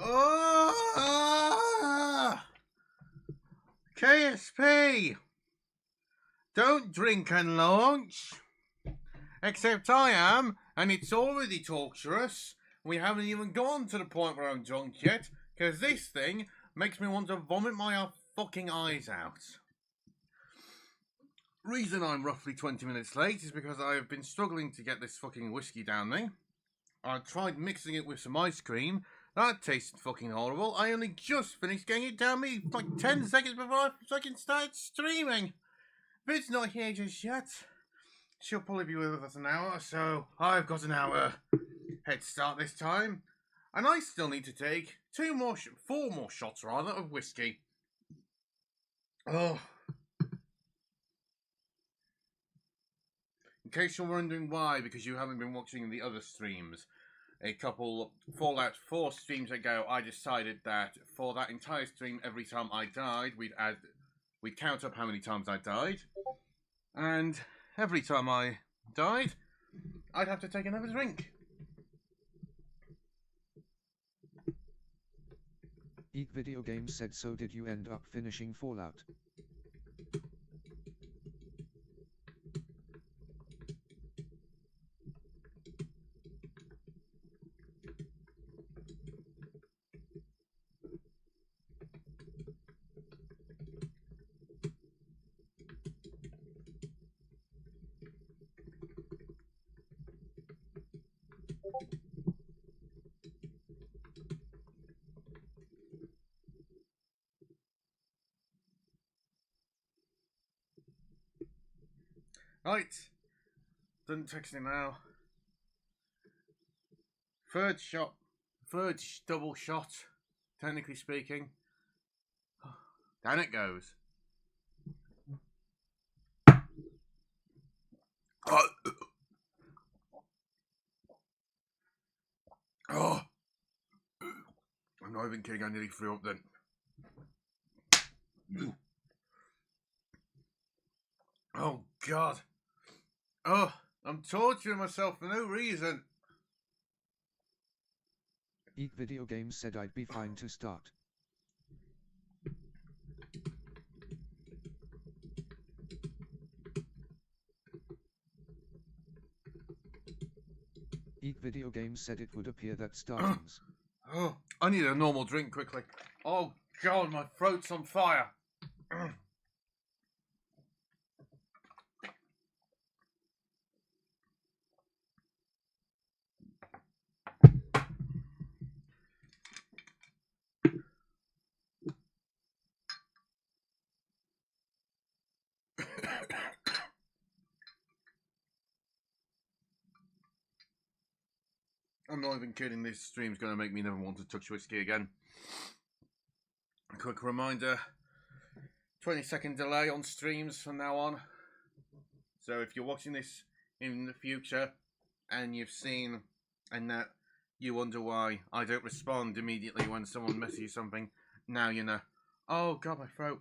Oh, KSP, don't drink and launch. Except I am, and it's already torturous. We haven't even gone to the point where I'm drunk yet, because this thing makes me want to vomit my fucking eyes out. Reason I'm roughly 20 minutes late is because I've been struggling to get this fucking whiskey down me. I tried mixing it with some ice cream. That tasted fucking horrible. I only just finished getting it down me like 10 seconds before I fucking started streaming. But it's not here just yet. She'll probably be with us an hour, so I've got an hour head start this time. And I still need to take four more shots rather, of whiskey. Oh. In case you're wondering why, because you haven't been watching the other streams, a couple Fallout 4 streams ago, I decided that for that entire stream, every time I died, we'd count up how many times I died, and every time I died, I'd have to take another drink. Eek Video Games said, so did you end up finishing Fallout? Right, done texting now. Third double shot, technically speaking. Down it goes. Oh, I'm not even kidding, I nearly threw up then. Oh, God. Oh, I'm torturing myself for no reason. Eek Video Games said, I'd be fine to start. Eek Video Games said it would appear that startings. Oh, I need a normal drink quickly. Oh, God, my throat's on fire. I'm not even kidding, this stream's going to make me never want to touch whiskey again. A quick reminder, 20-second delay on streams from now on. So if you're watching this in the future and you've seen and that you wonder why I don't respond immediately when someone messages something, now you know. Oh, God, my throat.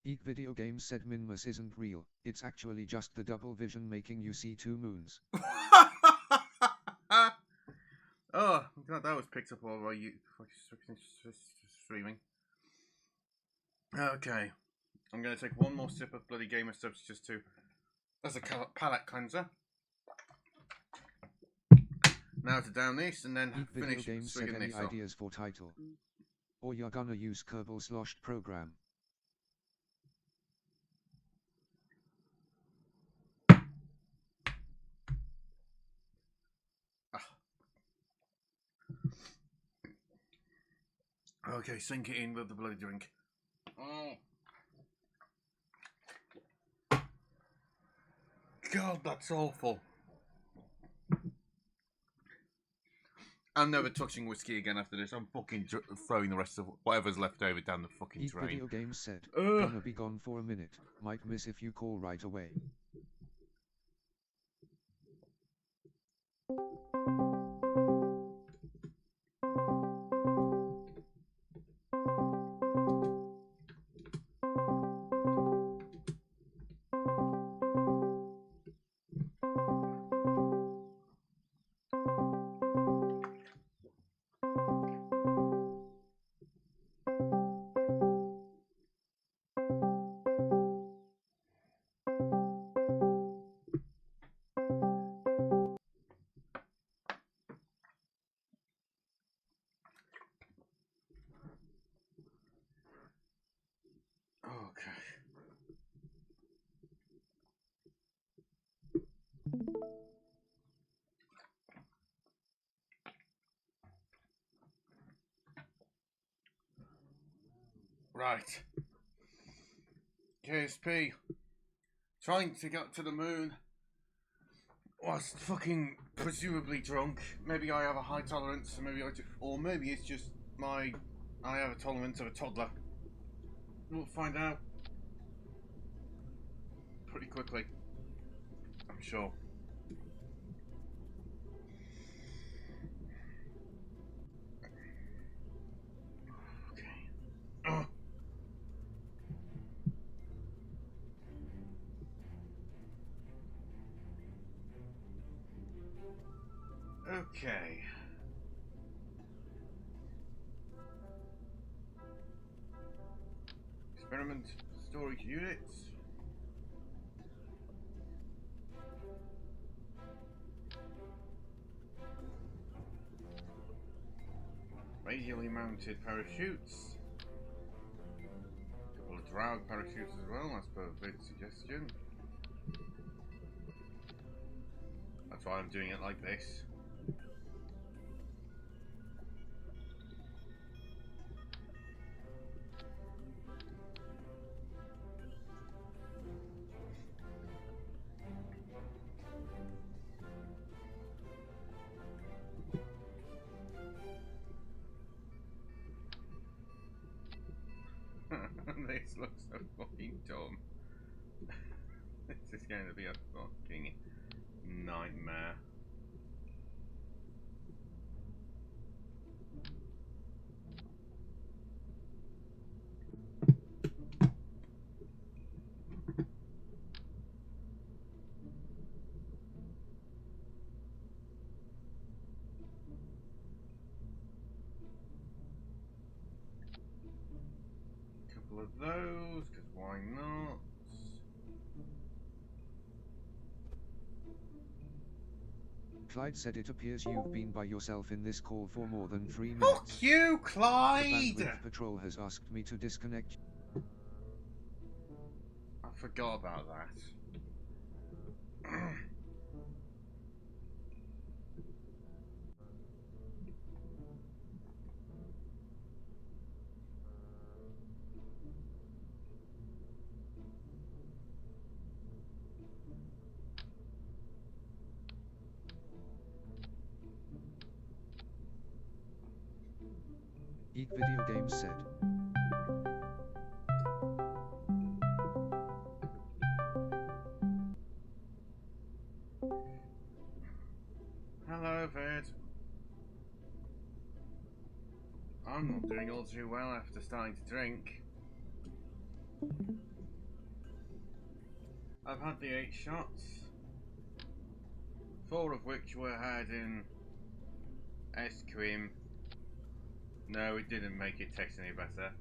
Eek Video Games said Minmus isn't real, it's actually just the double vision making you see two moons. Oh, God, that was picked up all by you streaming. Okay, I'm going to take one more sip of bloody gamer stuff just to, as a palate cleanser. Now to down this and then Eek finish Video Games said, swinging any this off. ideas for title? Or you're gonna use Kerbal sloshed program. Okay, sink it in with the bloody drink. Oh. God, that's awful. I'm never touching whiskey again after this. I'm fucking throwing the rest of whatever's left over down the fucking Eek drain. Video Games said, gonna be gone for a minute, might miss if you call right away. Right. KSP. Trying to get to the moon. Was fucking presumably drunk. Maybe I have a high tolerance, or maybe it's just I have a tolerance of a toddler. We'll find out pretty quickly, I'm sure. Okay. Oh. Okay. Experiment storage units. Radially mounted parachutes. A couple of drag parachutes as well, as per Vid's suggestion. That's why I'm doing it like this. This looks so fucking dumb. This is going to be a fucking nightmare. Couple of those, because why not? Clyde said it appears you've been by yourself in this call for more than 3 minutes. Fuck you, The Clyde! bandwidth patrol has asked me to disconnect. I forgot about that. Eek Video Games said. Hello, Vid. I'm not doing all too well after starting to drink. I've had the 8 shots, 4 of which were had in Esquim. No, it didn't make it taste any better.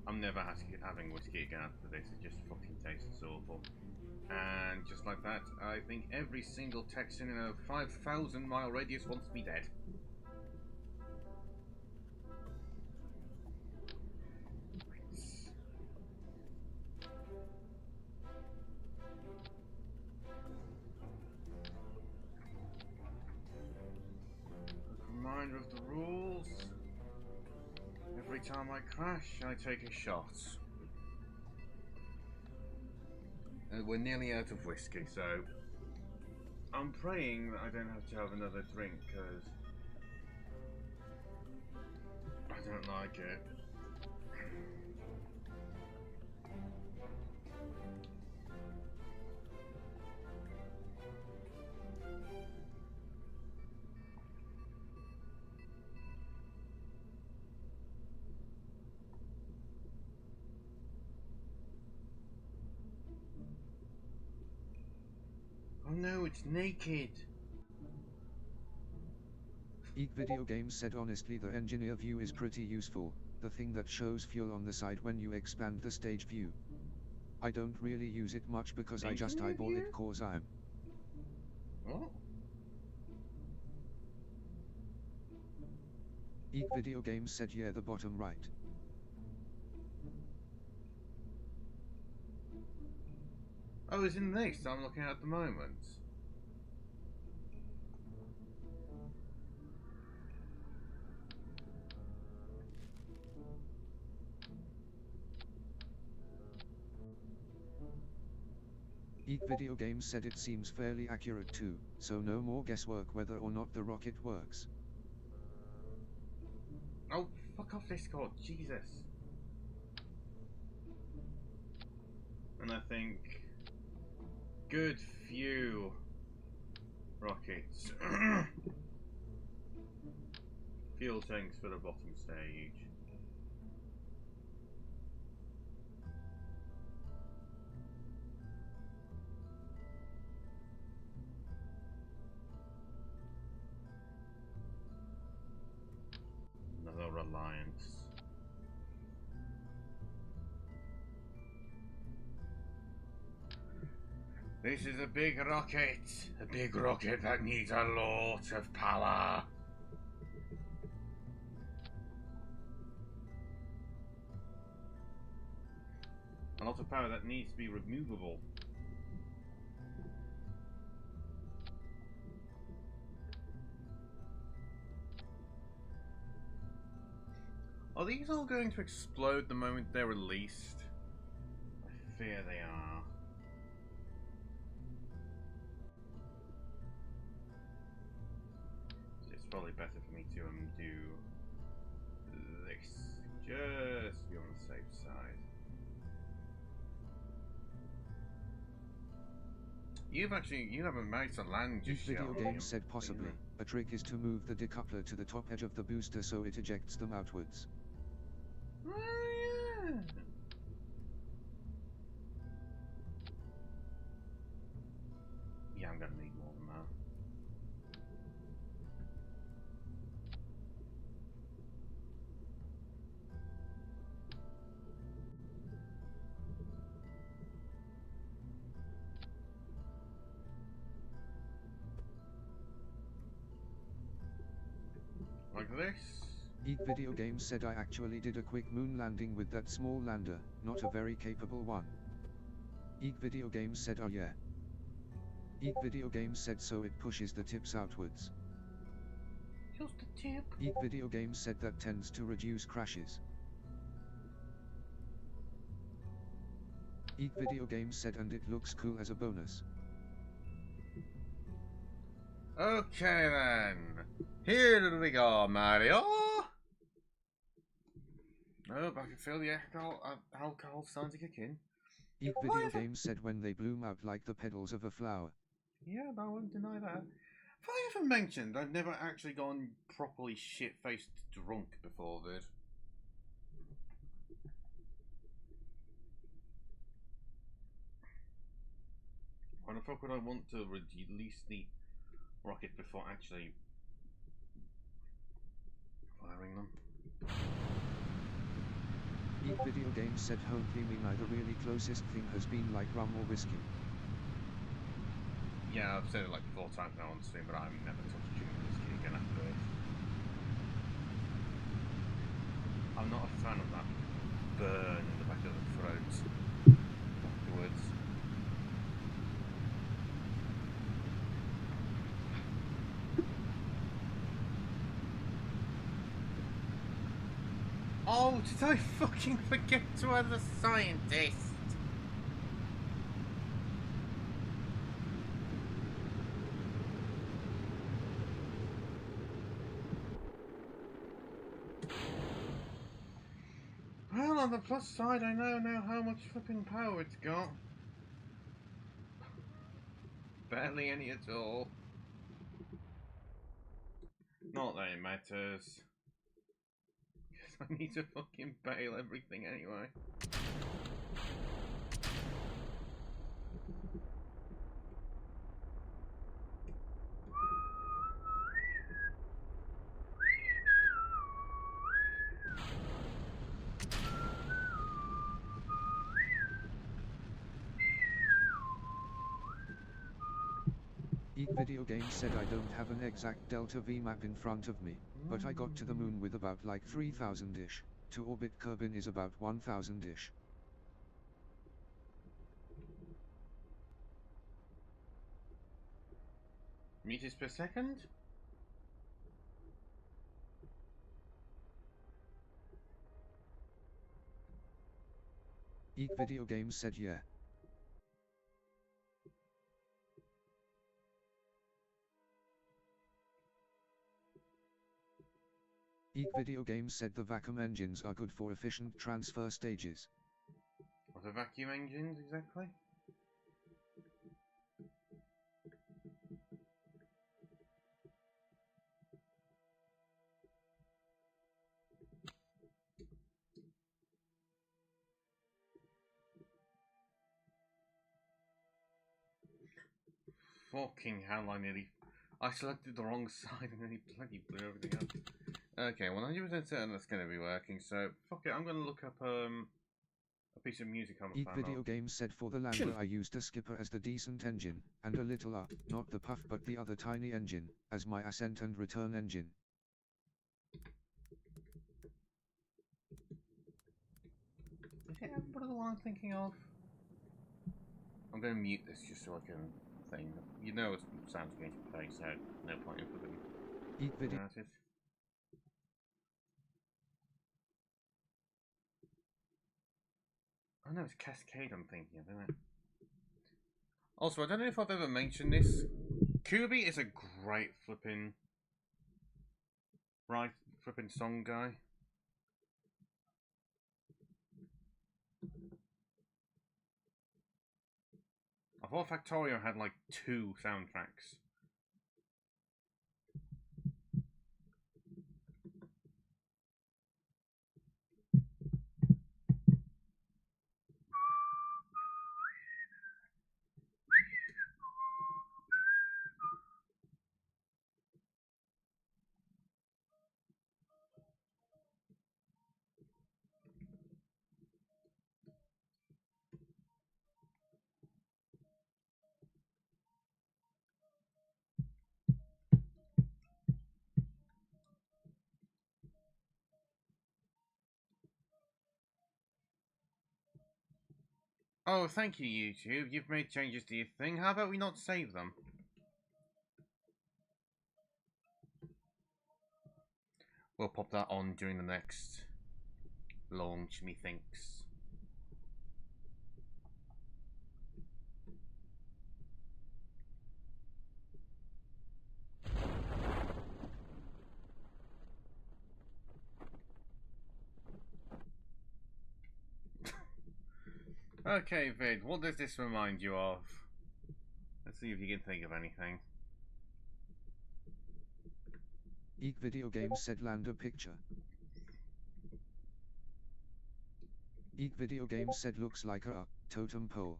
I'm never having whiskey again after this, it just fucking tastes awful. And just like that, I think every single Texan in a 5,000 mile radius wants me dead. Reminder of the rules. Every time I crash, I take a shot. And we're nearly out of whiskey, so I'm praying that I don't have to have another drink, because I don't like it. Oh no, it's naked. Eek Video Games said honestly the engineer view is pretty useful, the thing that shows fuel on the side when you expand the stage view. I don't really use it much because I just eyeball it cause I'm. What? Eek Video Games said yeah the bottom right. Oh, it's in this I'm looking at the moment. Geek Video Games said it seems fairly accurate too, so no more guesswork whether or not the rocket works. Oh, fuck off Discord, Jesus. And I think good few rockets. Fuel tanks for the bottom stage. Another Reliance. This is a big rocket that needs a lot of power. A lot of power that needs to be removable. Are these all going to explode the moment they're released? I fear they are. It's probably better for me to do this, just to be on the safe side. You haven't managed to land Geek just yet. Video Games said possibly, a trick is to move the decoupler to the top edge of the booster so it ejects them outwards. Oh yeah. Yeah, I'm gonna need more than that. Like this? Geek Video Games said I actually did a quick moon landing with that small lander, not a very capable one. Geek Video Games said oh yeah. Geek Video Games said so it pushes the tips outwards. Just a tip. Geek Video Games said that tends to reduce crashes. Geek Video Games said and it looks cool as a bonus. Okay then. Here we go, Mario. Oh, I can feel the alcohol starting to kick in. Geek Video Games said when they bloom out like the petals of a flower. Yeah, I won't deny that. Have I ever mentioned I've never actually gone properly shit-faced drunk before this? Why the fuck would I want to release the rocket before actually firing them? Geek Video Games said home cleaning the really closest thing has been like rum or whiskey. Yeah, I've said it like 4 times now on stream, but I'm never touching whiskey again after this. I'm not a fan of that burn in the back of the throat afterwards. Oh, did I fucking forget to add the scientist? Well, on the plus side, I know now how much flipping power it's got. Barely any at all. Not that it matters. I need to fucking bail everything anyway. Geek Video Games said I don't have an exact Delta V map in front of me, but I got to the moon with about like 3000-ish. To orbit Kerbin is about 1000-ish. Meters per second? Geek Video Games said yeah. Eek Video Games said the vacuum engines are good for efficient transfer stages. What are vacuum engines exactly? Fucking hell, I selected the wrong side and nearly bloody blew everything up. Okay, 100% certain that's going to be working, so fuck it, I'm going to look up a piece of music I'm a Eek fan Video of. Games said for the Lander I used a skipper as the decent engine, and a little not the puff but the other tiny engine, as my ascent and return engine. Is it everybody the one I'm thinking of? I'm going to mute this just so I can thing. You know it sounds going to play, so no point in fucking Eek Video. about it. Oh no, it's Cascade I'm thinking of, isn't it? Also, I don't know if I've ever mentioned this. Kubi is a great flipping song guy. I thought Factorio had like 2 soundtracks. Oh, thank you, YouTube. You've made changes to your thing. How about we not save them? We'll pop that on during the next launch, methinks. Okay, Vid, what does this remind you of? Let's see if you can think of anything. Eek Video Games said Lander picture. Eek Video Games said looks like a totem pole.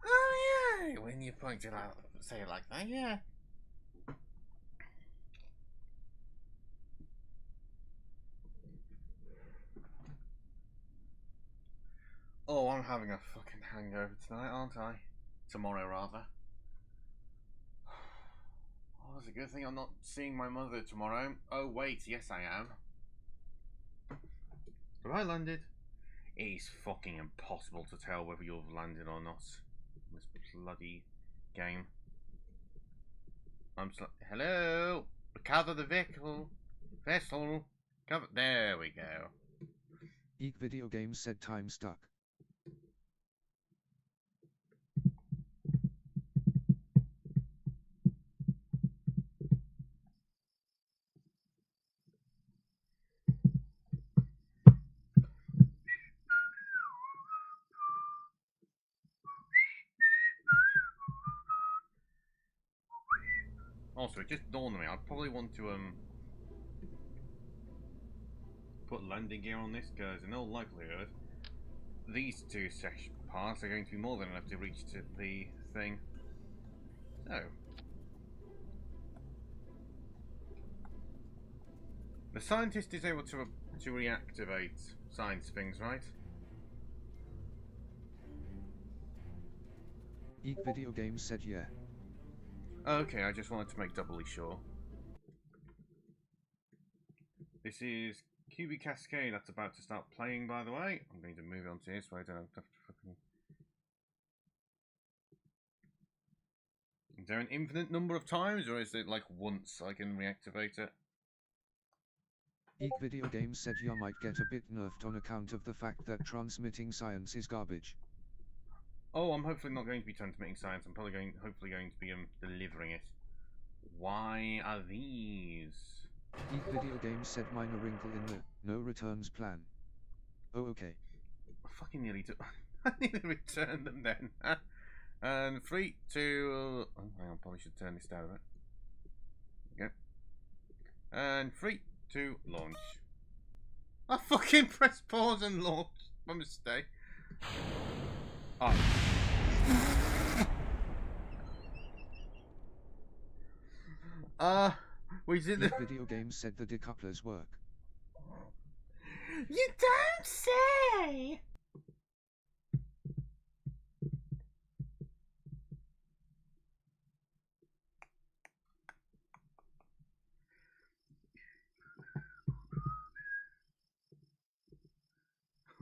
Oh yeah, when you point it out, say it like that, yeah. Oh, I'm having a fucking hangover tonight, aren't I? Tomorrow, rather. Oh, it's a good thing I'm not seeing my mother tomorrow. Oh, wait, yes I am. Have I landed? It is fucking impossible to tell whether you've landed or not. This bloody game. Hello? Recover the vehicle. Vessel. Cover. There we go. Eek Video Games said time stuck. Also, it just dawned on me, I'd probably want to put landing gear on this, because in all likelihood, these 2 section parts are going to be more than enough to reach to the thing. So, the scientist is able to reactivate science things, right? Eek Video Games said yeah. Okay, I just wanted to make doubly sure. This is QB Cascade that's about to start playing, by the way. I'm going to move on to here so I don't have to fucking... Is there an infinite number of times, or is it like once I can reactivate it? Eek Video Games said you might get a bit nerfed on account of the fact that transmitting science is garbage. Oh, I'm hopefully not going to be transmitting science. I'm probably hopefully going to be delivering it. Why are these? Eat Video Games said minor wrinkle in the no returns plan. Oh okay. I fucking nearly took. I nearly returned them then. And 3, 2. Oh, hang on, probably should turn this down a bit. There we go. And 3, 2, launch. I fucking pressed pause and launch. My mistake. Oh. We did the Eat Video Games said the decouplers work. You don't say!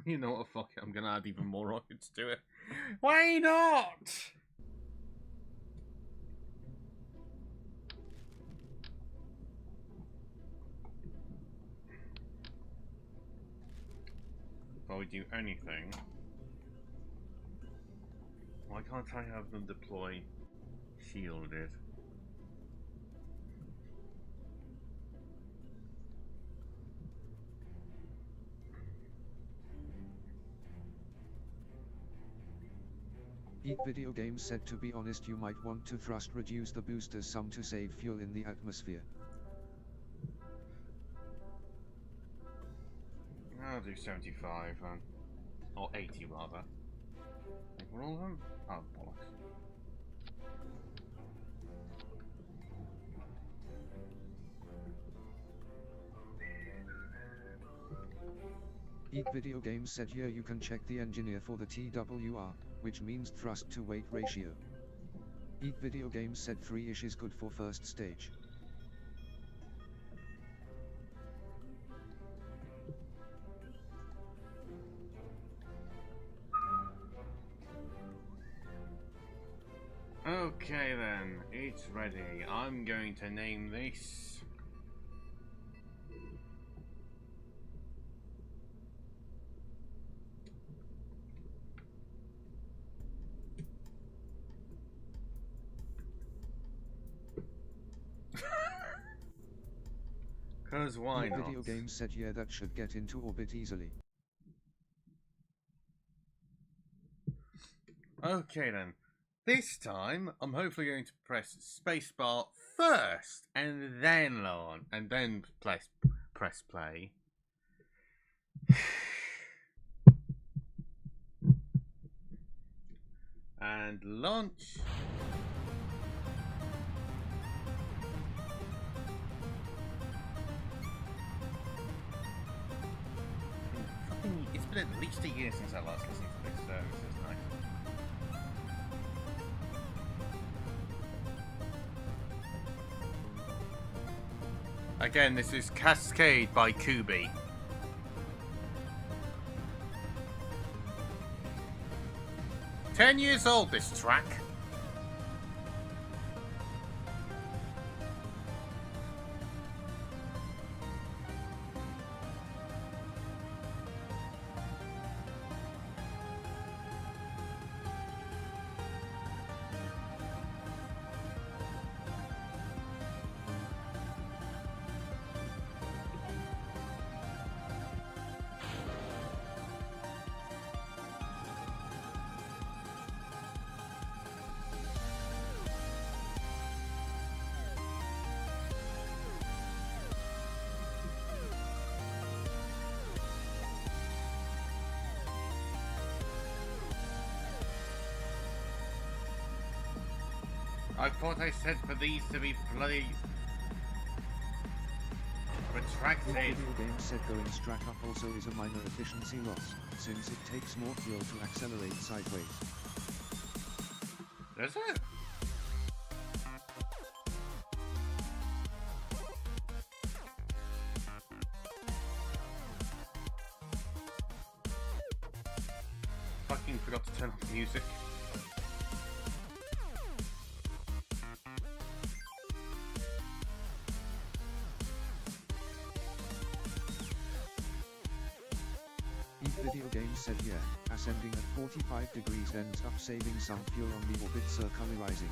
You know what, fuck it, I'm gonna add even more rockets to it. Why not? Before we do anything, why can't I have them deploy shielded? Eat Video Games said to be honest you might want to thrust reduce the boosters some to save fuel in the atmosphere. I'll do 75 then. Or 80 rather. For all of them? Oh, bollocks. Eat Video Games said here you can check the engineer for the TWR, which means thrust to weight ratio. Eat Video Games said 3-ish is good for first stage. Okay then, it's ready. I'm going to name this... Cause why not? Video Games said yeah that should get into orbit easily. Okay then. This time, I'm hopefully going to press spacebar first, and then launch, and then press play. And launch. It's been at least a year since I last listened to this, so this is nice. Again, this is Cascade by Kubi. "10 years old, this track." I thought I said for these to be bloody retracted. Video Games said going straight up also is a minor efficiency loss, since it takes more fuel to accelerate sideways. Does it? Fucking forgot to turn off the music. Video Games said yeah, ascending at 45 degrees ends up saving some fuel on the orbit circularizing.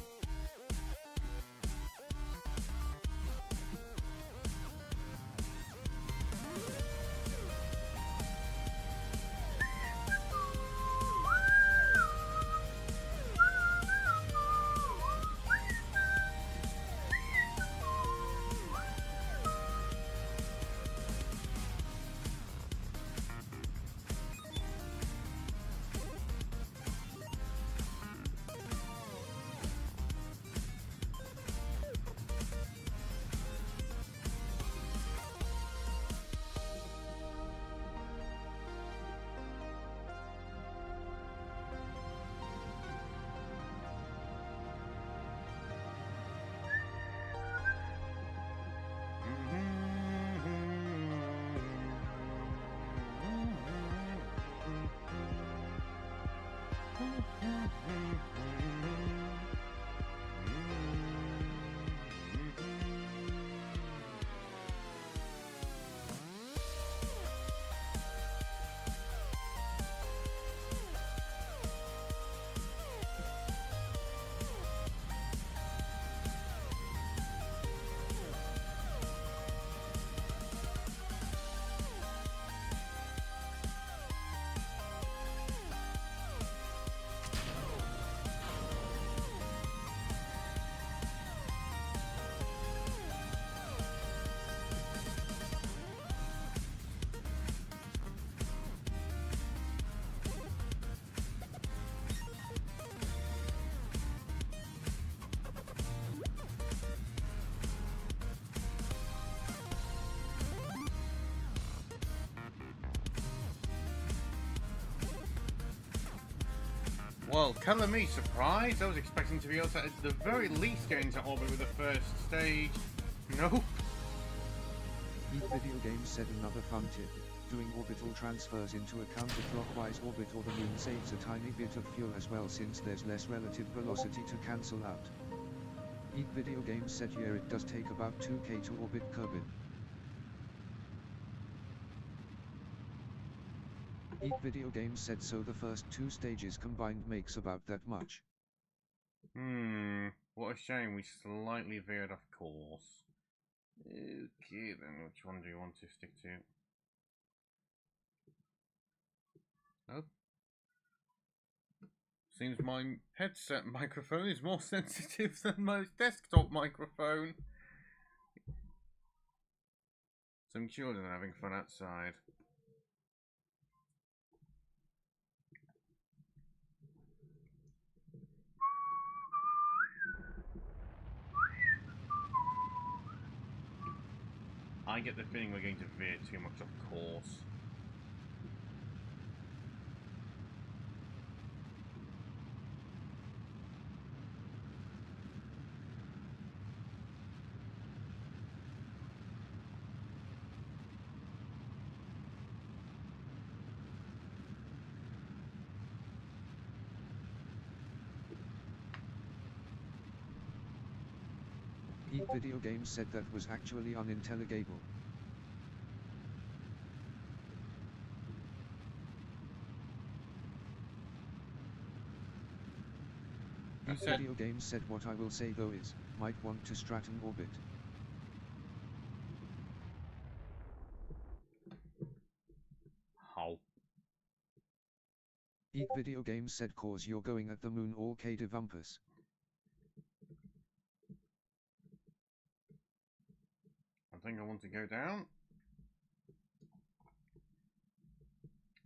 Well, colour me surprised. I was expecting to be able to, at the very least, get into orbit with the first stage. Nope. Geek Video Games said another fun tip. Doing orbital transfers into a counterclockwise orbit or the moon saves a tiny bit of fuel as well, since there's less relative velocity to cancel out. Geek Video Games said yeah, it does take about 2k to orbit Kerbin. Geek Video Games said so the first 2 stages combined makes about that much. What a shame we slightly veered off course. Okay then, which one do you want to stick to? Oh. Seems my headset microphone is more sensitive than my desktop microphone. Some children are having fun outside. I get the feeling we're going to veer too much off course. Geek Video Games said that was actually unintelligible. Geek Video Games said what I will say though is, might want to stratum orbit. How? Geek Video Games said cause you're going at the moon all K devumpus. I think I want to go down.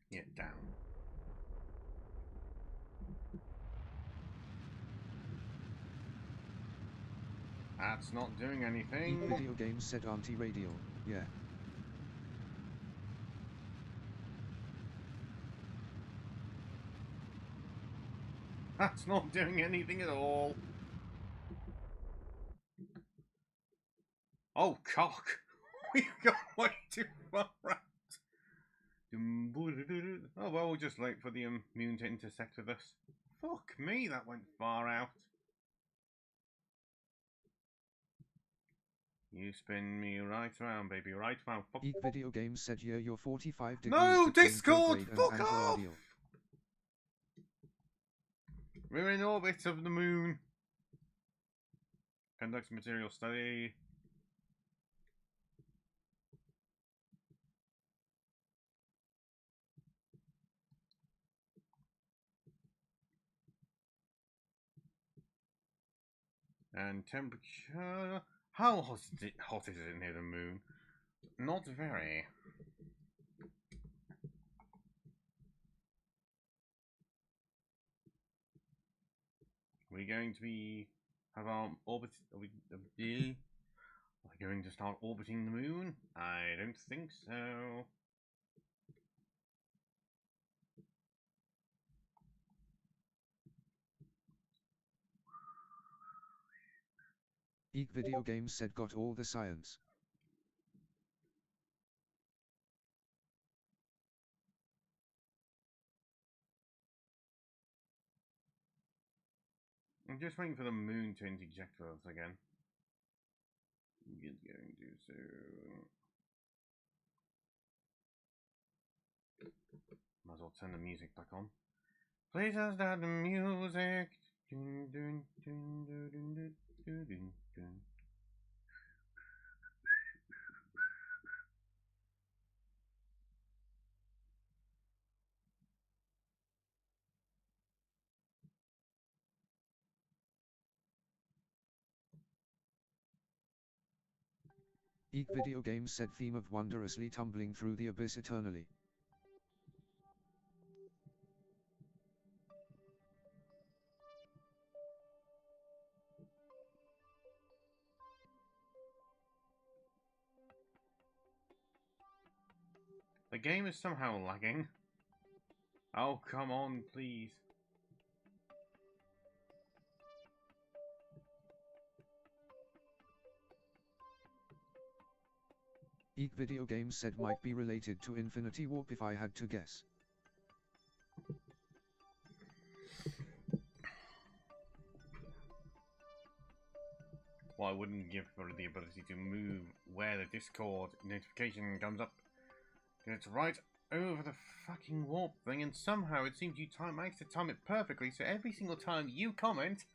Yeah, down. That's not doing anything. Geek Video Games said anti-radial, yeah. That's not doing anything at all. Oh, cock. We've got way too far out. Oh, well, we'll just wait for the moon to intersect with us. Fuck me, that went far out. You spin me right around, baby, right around. Fuck. Geek Video Games said yeah, you're 45 degrees No, between Discord! prograde and Fuck off! anti-radial. We're in orbit of the moon. Conducts material study. And temperature. How hot is it near the moon? Not very. We're going to be have our orbit. Are we going to start orbiting the moon? I don't think so. Geek Video Games said got all the science. I'm just waiting for the moon to interject with us again. It's going to soon. Might as well turn the music back on. Please start the music. Dun, dun, dun, dun, dun, dun, dun, dun. Eek video games said theme of wondrously tumbling through the abyss eternally. The game is somehow lagging. Oh, come on, please. Eek video games said might be related to Infinity Warp if I had to guess. Well, I wouldn't give her the ability to move where the Discord notification comes up. It's right over the fucking warp thing, and somehow it seems you managed to time it perfectly, so every single time you comment,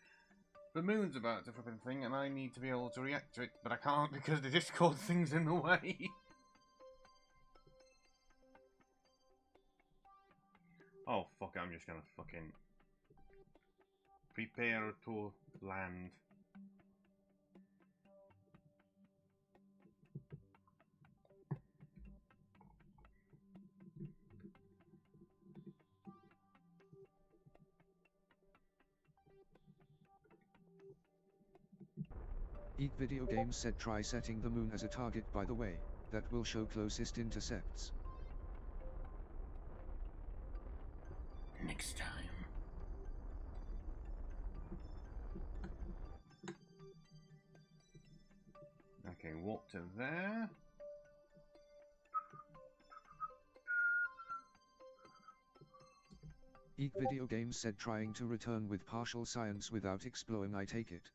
the moon's about to flipping thing, and I need to be able to react to it, but I can't because the Discord thing's in the way. Oh, fuck, I'm just gonna fucking prepare to land. Eek video games said try setting the moon as a target by the way, that will show closest intercepts. Next time. Okay, walk to there. Eek video games said trying to return with partial science without exploring I take it.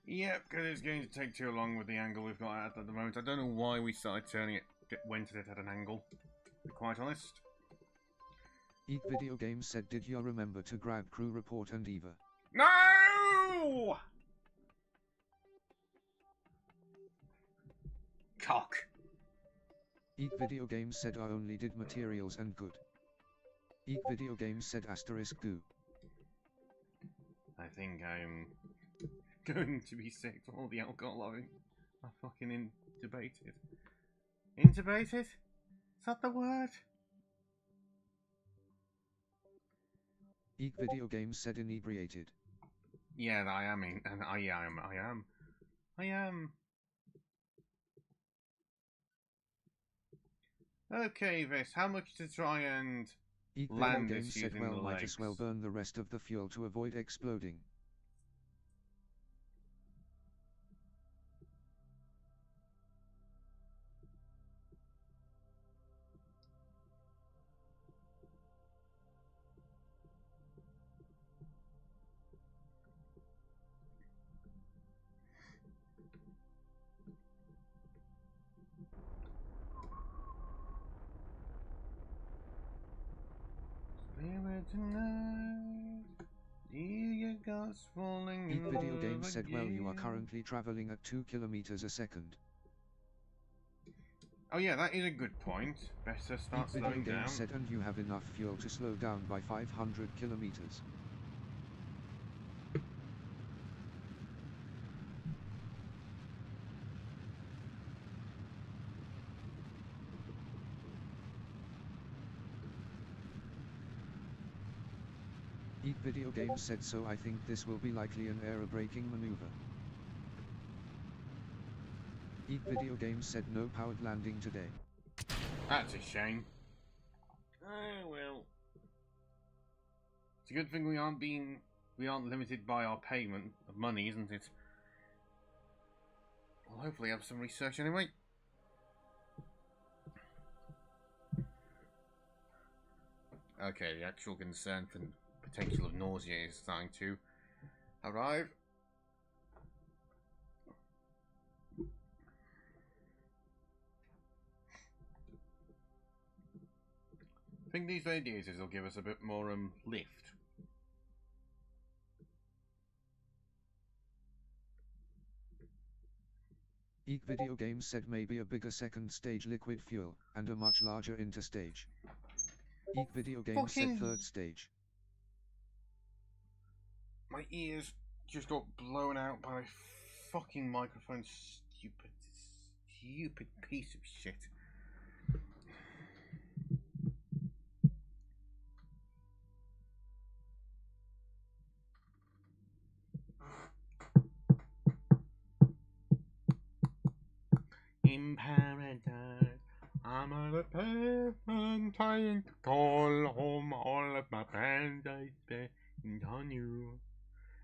Yep, because it's going to take too long with the angle we've got at the moment. I don't know why we started turning it, went at it at an angle, to be quite honest. Eek video games said did you remember to grab crew report and Eva? No! Cock. Eek video games said I only did materials and good. Eek video games said asterisk do. I think I'm going to be sick from all the alcohol I fucking intubated. Intubated? Is that the word? Eek video games said inebriated. Yeah, I am. I am. Okay, Vis, how much to try and Eek video land games this said using well the might legs? as well burn the rest of the fuel to avoid exploding. Spirit tonight, hear your ghosts falling Eek in video love games said well you are again. currently traveling at 2 kilometers a second. Oh yeah, that is a good point. Better start Eek video slowing down. games said and you have enough fuel to slow down by 500 kilometers. Eek video games said so I think this will be likely an air braking maneuver. Eek video games said no powered landing today. That's a shame. Oh well. It's a good thing we aren't limited by our payment of money, isn't it? We'll hopefully have some research anyway. Okay, the actual concern for potential of nausea is starting to Arrive. I think these radiators will give us a bit more lift. Eek Video Games said maybe a bigger second stage liquid fuel, and a much larger interstage. Eek Video Games said third stage. My ears just got blown out by a fucking microphone. Stupid piece of shit. In paradise, I'm on a pavement trying to call home all of my plans I spent on you.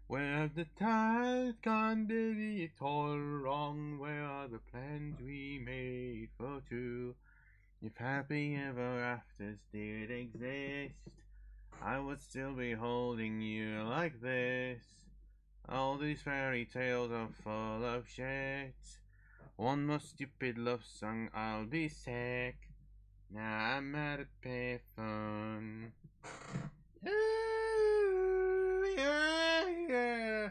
Where have the tides gone, baby? It's all wrong. Where are the plans we made for two? If happy ever afters did exist, I would still be holding you like this. All these fairy tales are full of shit. One more stupid love song, I'll be sick. Now I'm at a payphone. Ooh, yeah.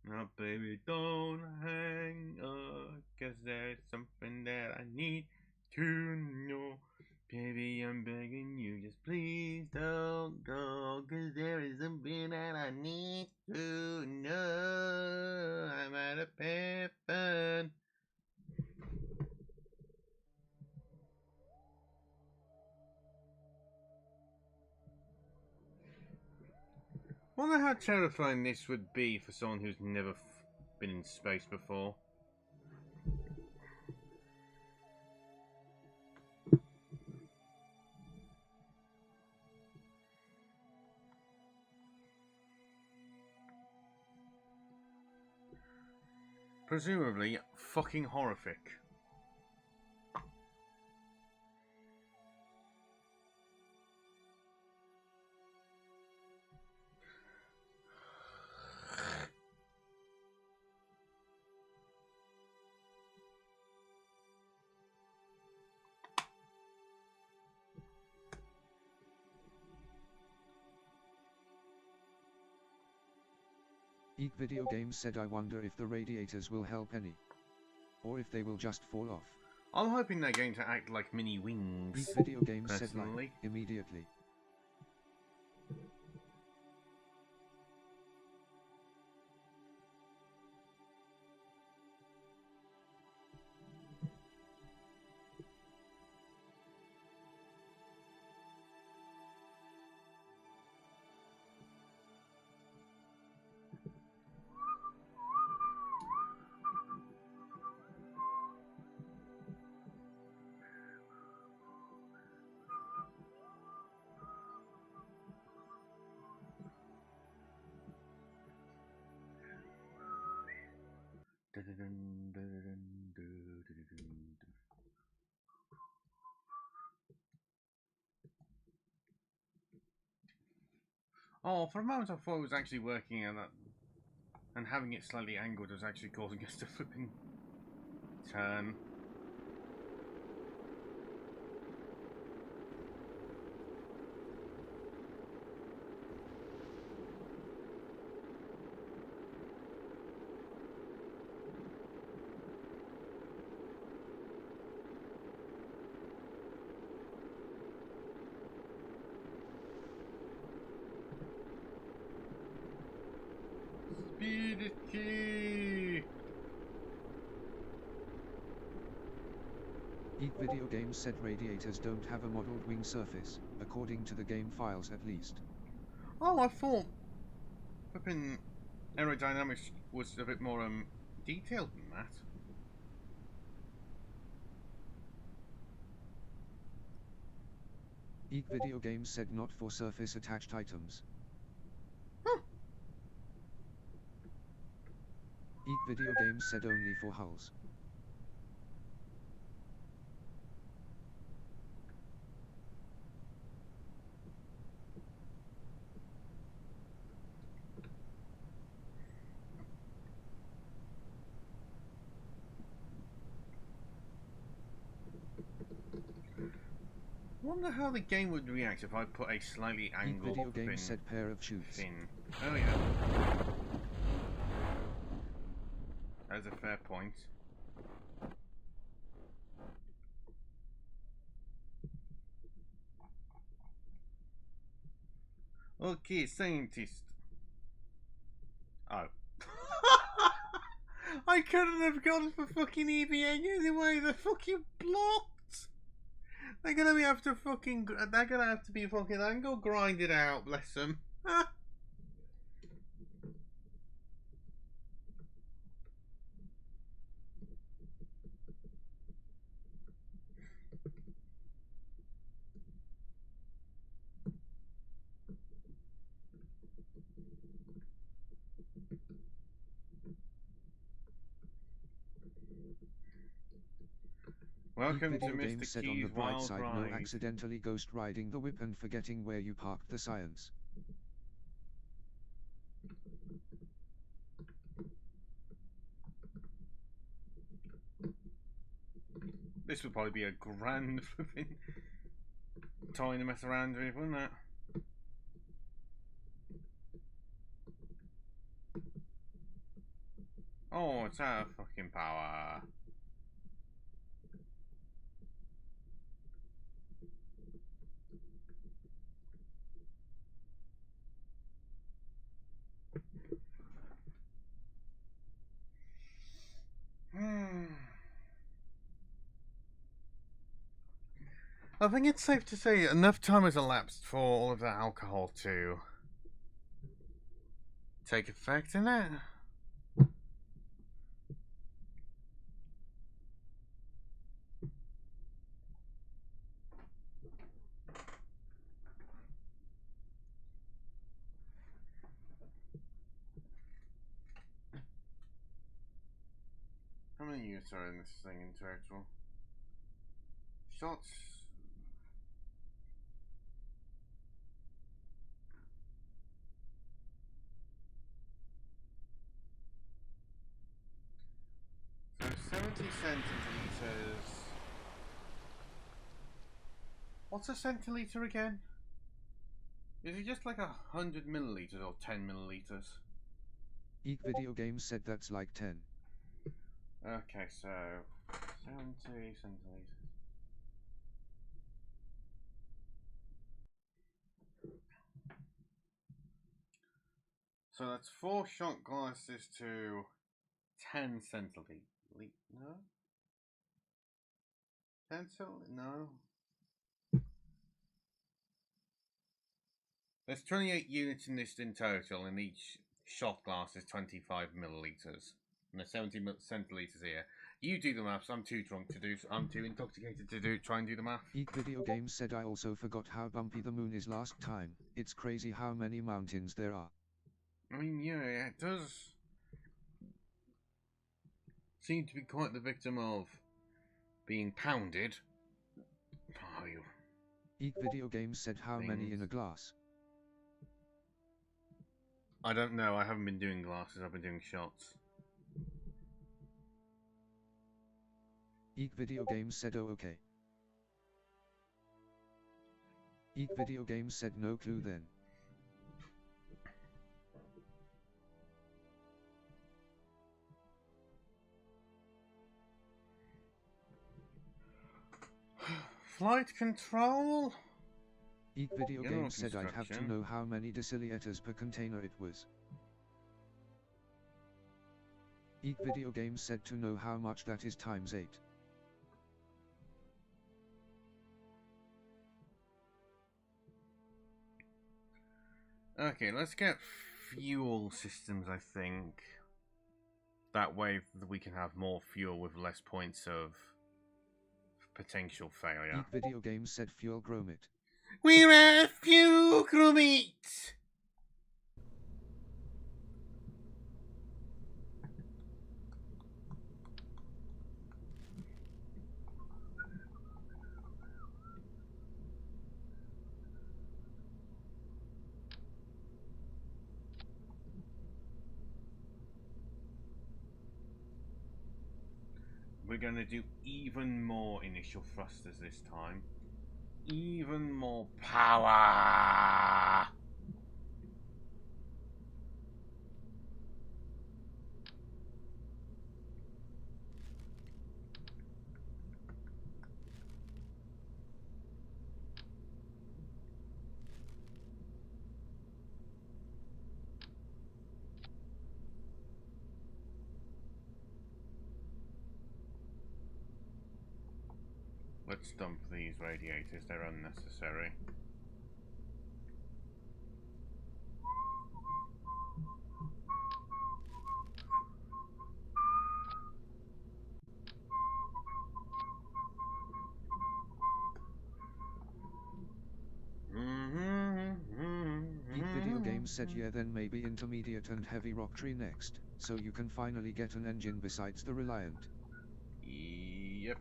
Now, baby, don't hang up, 'cause there's something that I need to know. Baby, I'm begging you, just please don't go, 'cause there is something that I need to know. I'm at a payphone. Wonder how terrifying this would be for someone who's never been in space before. Presumably fucking horrific. Eek Video Games said I wonder if the radiators will help any. Or if they will just fall off. I'm hoping they're going to act like mini wings. Eek Video Games said personally. like, immediately. Oh, for a moment I thought it was actually working and that, and having it slightly angled was actually causing us to flipping turn. Speed is key! Eek Video Games said radiators don't have a modeled wing surface, according to the game files at least. Oh, I thought flipping aerodynamics was a bit more detailed than that. Eek Video Games said not for surface attached items. Huh. Eek Video Games said only for hulls. wonder how the game would react if I put a slightly angled Video game said pair of shoots. fin. Oh yeah. That's a fair point. Okay, scientist. Oh. I couldn't have gone for fucking EVA anyway. They're fucking blocked. They're gonna have to fucking. They're gonna have to be fucking angle grinded out. Bless them. Welcome to Video game Mr. said on Key's the bright Wild side, Ride. no accidentally ghost riding the whip and forgetting where you parked the science. This would probably be a grand flipping toy to mess around with, wouldn't it? Oh, it's out of fucking power. I think it's safe to say enough time has elapsed for all of the alcohol to take effect, isn't it? How many units are in this thing in total? Shots. So 70 centiliters. What's a centiliter again? Is it just like 100 milliliters or 10 milliliters? Eek Video Games said that's like 10. Okay, so 70 centiliters. So that's 4 shot glasses to 10 centiliters. No? 10 centiliters? No. There's 28 units in this in total, and each shot glass is 25 milliliters. And there's 70 centiliters here. You do the maths. I'm too drunk to do. I'm too intoxicated to try and do the math. Eek Video Games said I also forgot how bumpy the moon is last time. It's crazy how many mountains there are. I mean, yeah, it does seem to be quite the victim of being pounded. Oh, you. Eek Video Games said how many in a glass. I don't know. I haven't been doing glasses. I've been doing shots. Eek Video Games said oh okay. Eek Video Games said no clue then. Flight control? Eek Video General Games said I'd have to construction. know how many deciliters per container it was. Eek Video Games said to know how much that is times 8. Okay, let's get fuel systems, I think. That way we can have more fuel with less points of potential failure. Eek Video Games said fuel gromit. We're at fuel gromit! We're going to do even more initial thrusters this time. Even more power. Let's dump these radiators, they're unnecessary. Geek Video Games said yeah, then maybe intermediate and heavy rock tree next, so you can finally get an engine besides the Reliant. Yep.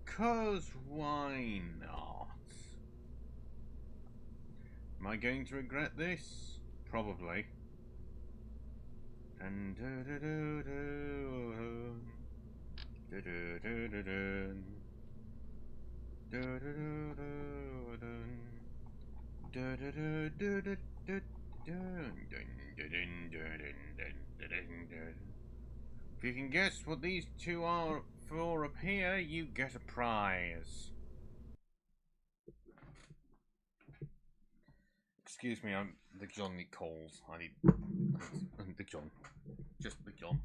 Cause why not? Am I going to regret this? Probably. If you can guess what these two are for up here, you get a prize. Excuse me, I'm the John that calls. I need the John. Just the John.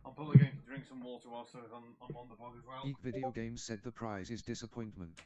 I'm probably going to drink some water whilst I'm on the bog as well. Geek Video Games said the prize is disappointment.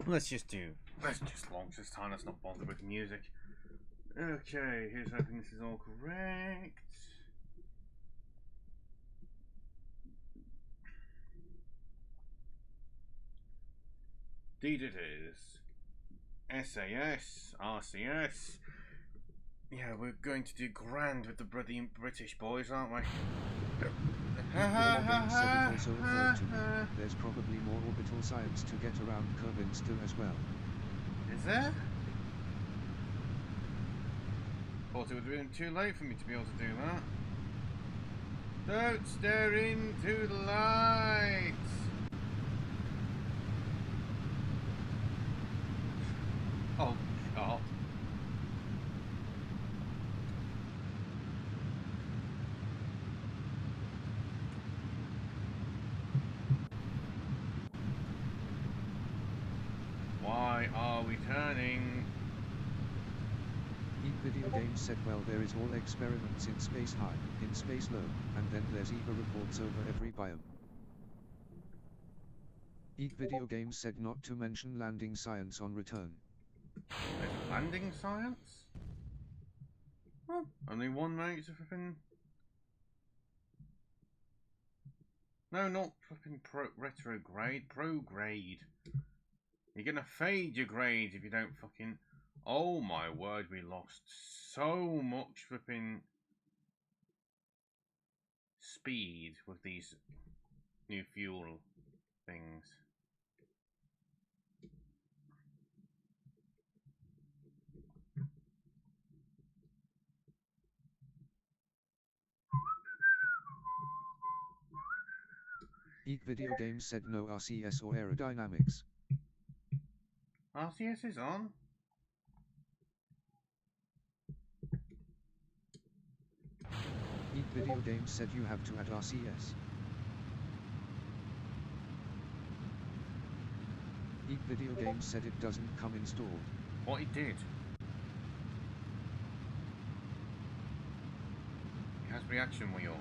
Let's just launch this time. Let's not bother with music. Okay, here's hoping this is all correct. Indeed it is. SAS, RCS. Yeah, we're going to do grand with the bloody British boys, aren't we? Geek Video Games said it also occurred to me, there's probably more orbital science to get around Kerbin still as well. Is there? Thought it would have been too late for me to be able to do that. Don't stare into the lights! Why are we turning? Geek Video Games said, well, there is all experiments in space high, in space low, and then there's EVA reports over every biome. Geek Video Games said not to mention landing science on return. There's landing science? Well, only one mate to flipping... No, not flipping retrograde, prograde. You're gonna fade your grades if you don't fucking... Oh my word, we lost so much flipping speed with these new fuel things. Geek Video Games said no RCS or aerodynamics. RCS is on. Geek Video Games said you have to add RCS. Geek Video Games said it doesn't come installed. What it did. It has reaction wheels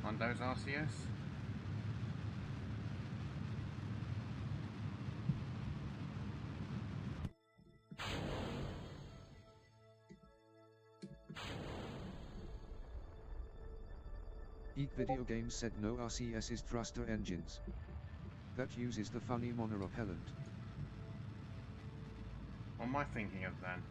on those RCS. Geek Video Games said no RCS is thruster engines. That uses the funny monopropellant. What am I thinking of then?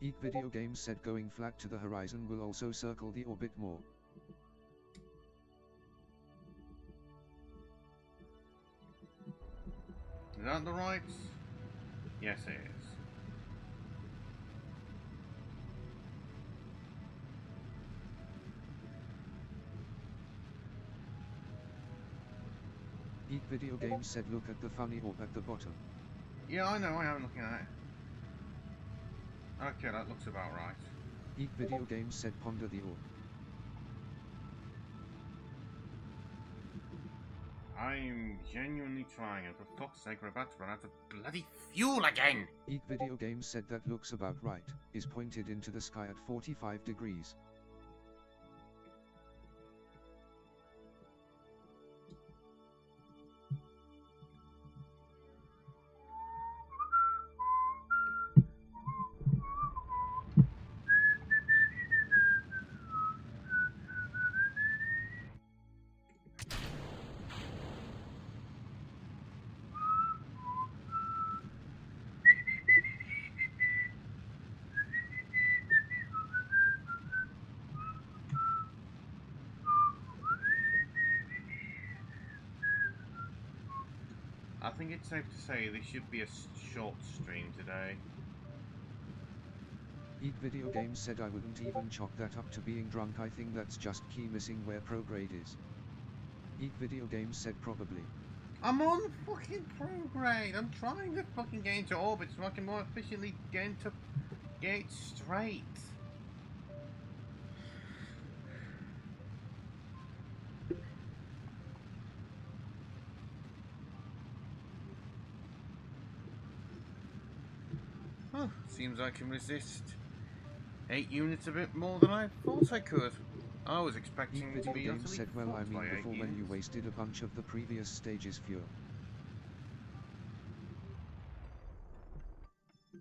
Geek Video Games said going flat to the horizon will also circle the orbit more. Is that the right? Yes, it is. Geek Video Games said look at the funny orb at the bottom. Yeah, I know, I am looking at it. Okay, that looks about right. Geek Video Games said ponder the orb. I'm genuinely trying, and for fuck's sake, we're about to run out of bloody fuel again! Geek Video Games said that looks about right, is pointed into the sky at 45 degrees. I think it's safe to say this should be a short stream today. Geek Video Games said I wouldn't even chalk that up to being drunk, I think that's just key missing where prograde is. Geek Video Games said probably. I'm on fucking prograde! I'm trying to fucking get into orbit so I can more efficiently get straight. Seems I can resist 8 units a bit more than I thought I could. I was Eek expecting to Video be Games utterly said, well, I fucked by mean 8 before when you units. wasted a bunch of the previous stage's fuel.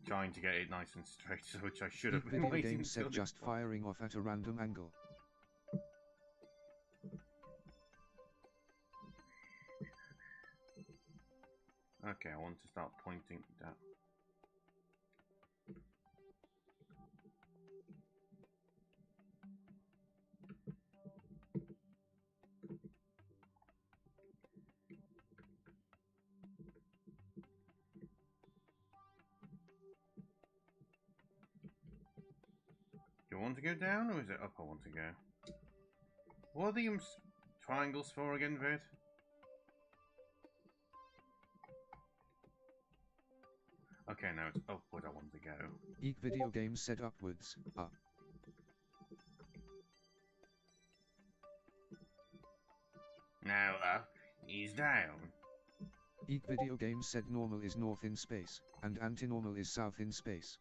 Trying to get it nice and straight, which I should have Eek been Video waiting Games said, till. just firing off at a random angle. Okay, I want to start pointing down. Do you want to go down, or is it up I want to go? What are the triangles for again, Vid? Okay, now it's upward I want to go. Eek Video Games said upwards, up. Now up is down. Eek Video Games said normal is north in space, and antinormal is south in space.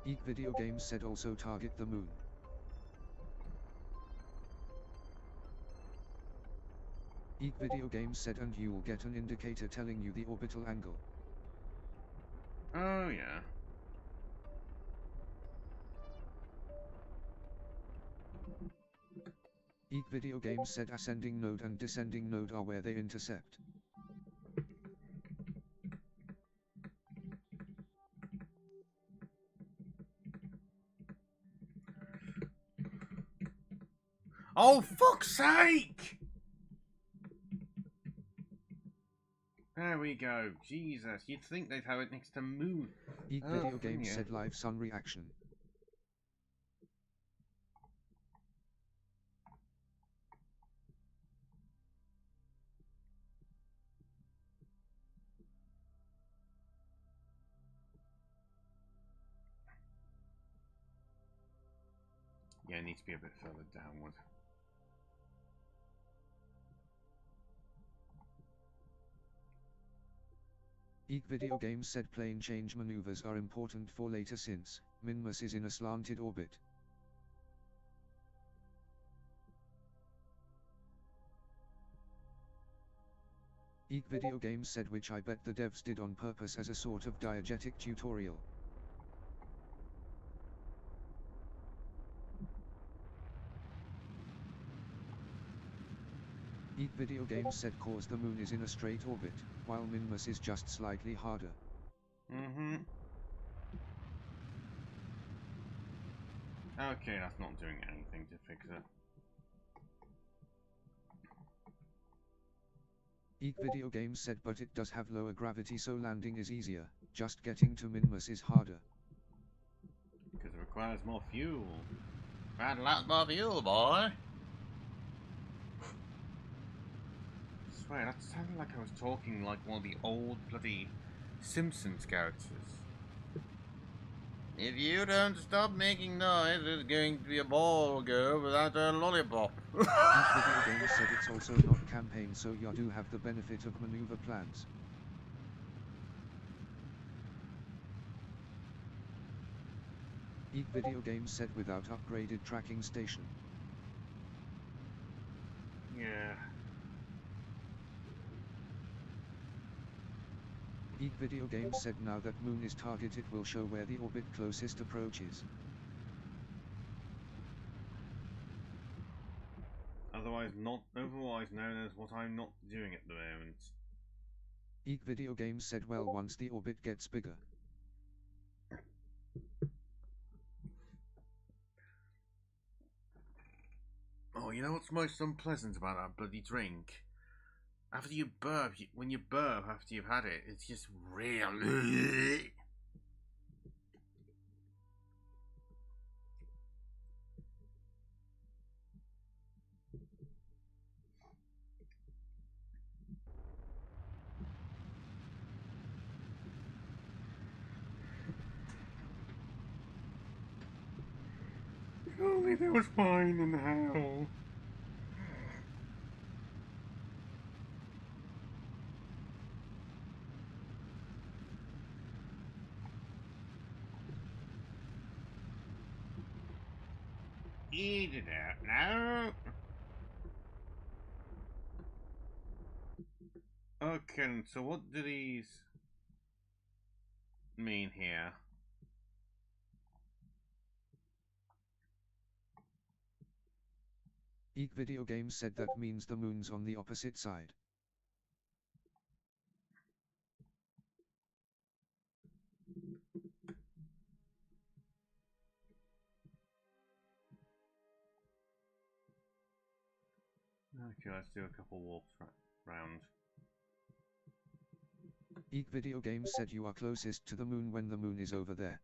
Eek Video Games said also target the moon. Eek Video Games said and you'll get an indicator telling you the orbital angle. Oh yeah. Eek Video Games said ascending node and descending node are where they intersect. Oh, fuck's sake! There we go. Jesus, you'd think they'd have it next to moon. Eek Oh, Video Games yeah. said live sun reaction. Yeah, it needs to be a bit further downward. Eek Video Games said plane change maneuvers are important for later since Minmus is in a slanted orbit. Eek Video Games said, which I bet the devs did on purpose as a sort of diegetic tutorial. Eek Video Games said cause the moon is in a straight orbit, while Minmus is just slightly harder. Mm-hmm. Okay, that's not doing anything to fix it. Eek Video Games said, but it does have lower gravity so landing is easier, just getting to Minmus is harder. Because it requires more fuel. Add a lot more fuel, boy. I swear, that sounded like I was talking like one of the old bloody Simpsons characters. If you don't stop making noise, there's going to be a ball girl without a lollipop. Eek Video Games said it's also not campaign, so you do have the benefit of maneuver plans. Eek Video Games said without upgraded tracking station. Yeah. Eek Video Games said now that moon is target it will show where the orbit closest approaches. Otherwise known as what I'm not doing at the moment. Eek Video Games said, well, once the orbit gets bigger. Oh, you know what's most unpleasant about that bloody drink? After you burp, when you burp after you've had it, it's just real. If only there was wine in hell. eat it out now. Okay, so what do these mean here? Eek Video Games said that means the moon's on the opposite side. Okay, let's do a couple walks round. Eek Video Games said you are closest to the moon when the moon is over there.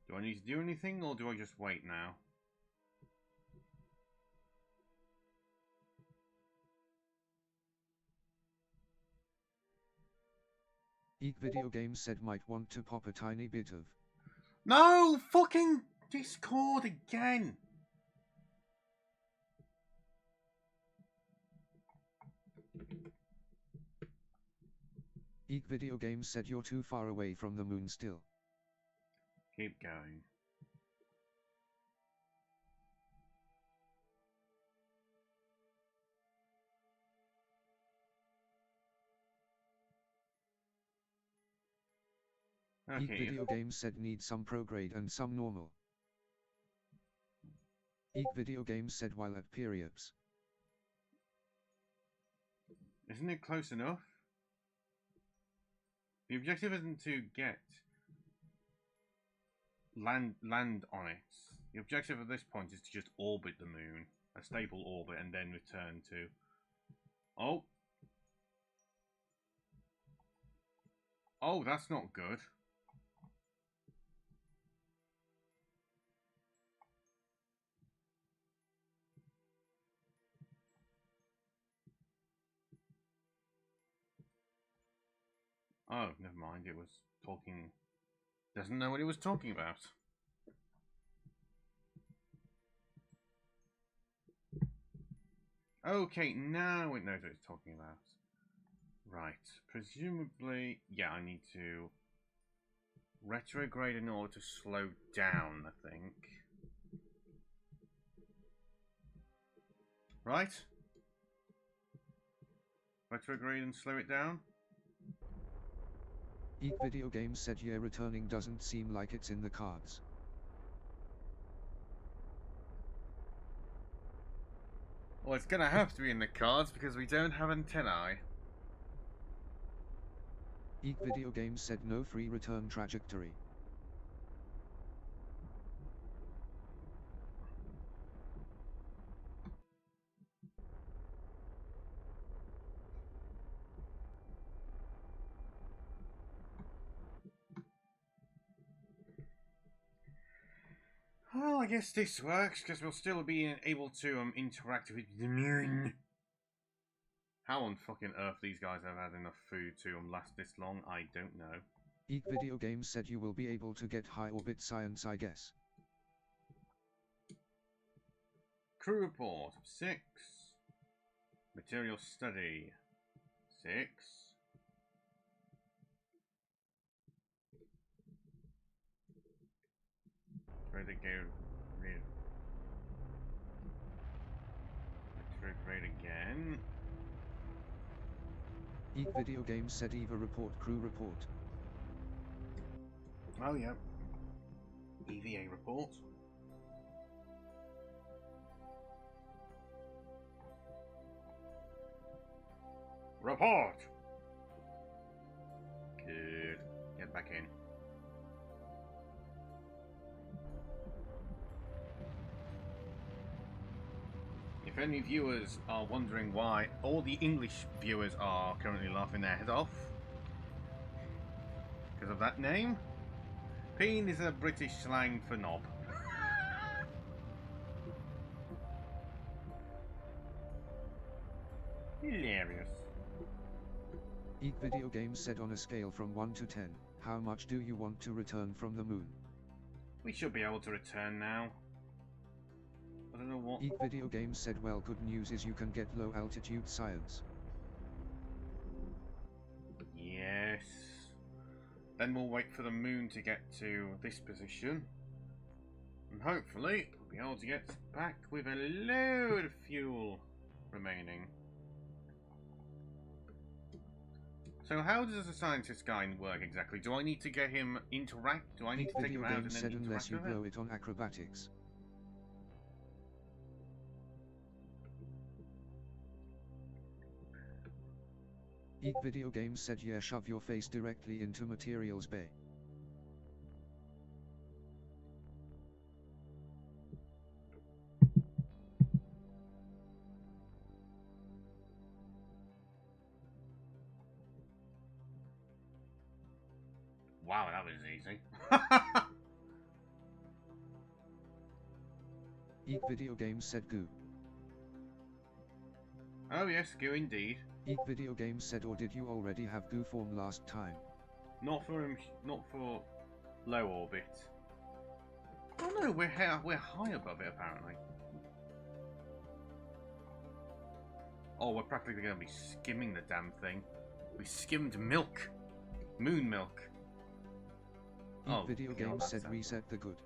Do I need to do anything, or do I just wait now? Eek Video Games said might want to pop a tiny bit of. No! Fucking Discord again! Eek Video Games said you're too far away from the moon still. Keep going. Eek Okay, Video Games said need some pro grade and some normal. Eek Video Games said while at periods. isn't it close enough? The objective isn't to get land on it. The objective at this point is to just orbit the moon, a stable orbit, and then return to... Oh! Oh, that's not good. Oh, never mind, it was talking... Doesn't know what it was talking about. Okay, now it knows what it's talking about. Right, presumably... Yeah, I need to retrograde in order to slow down, I think. Right? Retrograde and slow it down? Eek Video Games said yeah, returning doesn't seem like it's in the cards. Well, it's gonna have to be in the cards because we don't have antennae. Eek Video Games said no free return trajectory. Well, I guess this works because we'll still be able to interact with the moon. How on fucking earth these guys have had enough food to last this long, I don't know. Eek Video Games said you will be able to get high orbit science, I guess. Crew report 6. Material study 6. Ready to go. Retrograde again. Eek Video Games said EVA report, crew report. Oh yeah. EVA report. Report! Good. Get back in. If any viewers are wondering why all the English viewers are currently laughing their heads off because of that name, peen is a British slang for knob. Hilarious. Eek Video Games said on a scale from 1 to 10, how much do you want to return from the moon? We should be able to return now. I don't know what. Eat Video Games said, well, good news is you can get low altitude science. Yes. Then we'll wait for the moon to get to this position. And hopefully we'll be able to get back with a load of fuel remaining. So how does the scientist guy work exactly? Do I need to get him interact? Do I need Eat to take Video him out and Games then said, unless interact you with blow it? it on acrobatics. Eat Video Games said, yeah, shove your face directly into materials bay. Wow, that was easy. Eat Video Games said, goo. Oh yes, go indeed. Eat Video Games said, or did you already have goo form last time? Not for low orbit. Oh no, we're high above it apparently. Oh, we're practically going to be skimming the damn thing. We skimmed milk, moon milk. Eat Video God, Games that's said, sad. reset the good.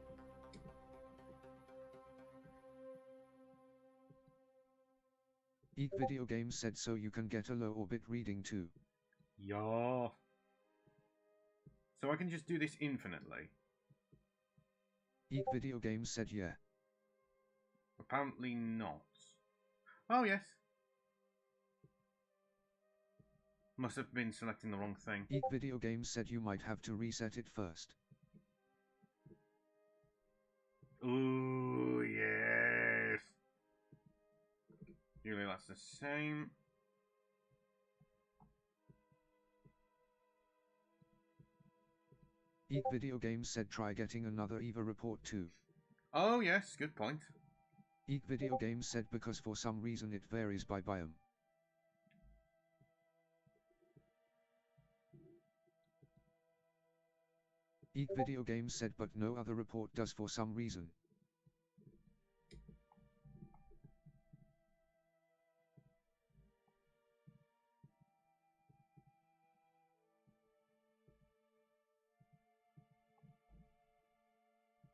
Eat Video Games said, so you can get a low orbit reading too. Yeah. So I can just do this infinitely. Eat Video Games said, yeah. Apparently not. Oh yes. Must have been selecting the wrong thing. Eat Video Games said, you might have to reset it first. Ooh, yes. Usually that's the same. Eat Video Games said, try getting another EVA report too. Oh yes, good point. Eat Video Games said, because for some reason it varies by biome. Eat Video Games said, but no other report does for some reason.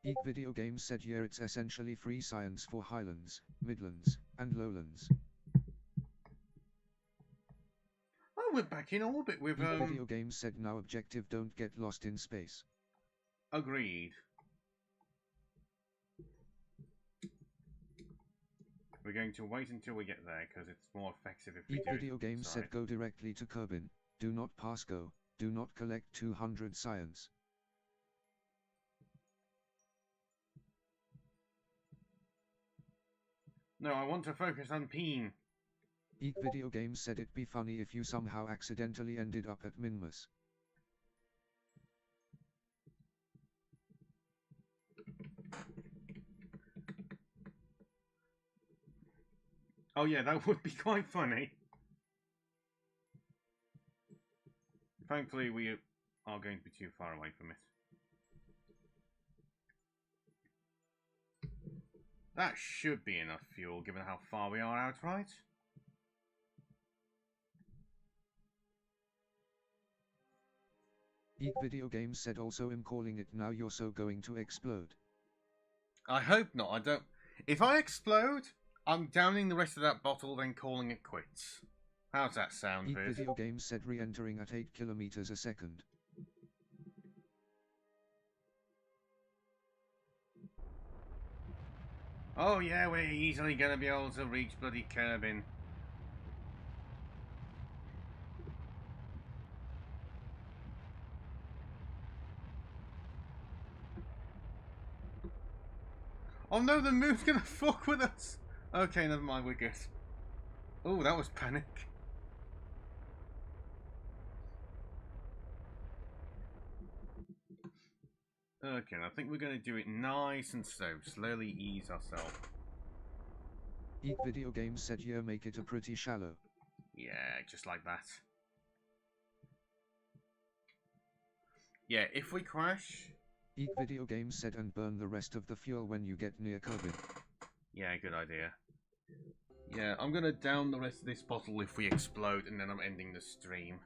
Eat Video Games said, yeah, it's essentially free science for Highlands, Midlands, and Lowlands. Oh, we're back in orbit with Eat Video Games said, now objective, don't get lost in space. Agreed. We're going to wait until we get there because it's more effective if we Eat do it Video Games said, inside. go directly to Kerbin, do not pass go, do not collect 200 science. No, I want to focus on Peen. Eat Video Games said, it'd be funny if you somehow accidentally ended up at Minmus. Oh yeah, that would be quite funny. Thankfully, we are going to be too far away from it. That should be enough fuel, given how far we are outright. Eat Video Games said, also I'm calling it now, you're so going to explode. I hope not. I don't. If I explode, I'm downing the rest of that bottle, then calling it quits. How's that sound, Eat Viv? Video Games said, re-entering at 8 kilometers a second. Oh yeah, we're easily going to be able to reach bloody Kerbin. Oh no, the moon's going to fuck with us! Okay, never mind, we're good. Oh, that was panic. Okay, I think we're going to do it nice and slow. Slowly ease ourselves. Eat Video Games said, yeah, make it a pretty shallow. Yeah, just like that. Yeah, if we crash... Eat Video Games said, and burn the rest of the fuel when you get near Kerbin. Yeah, good idea. Yeah, I'm gonna down the rest of this bottle if we explode, and then I'm ending the stream.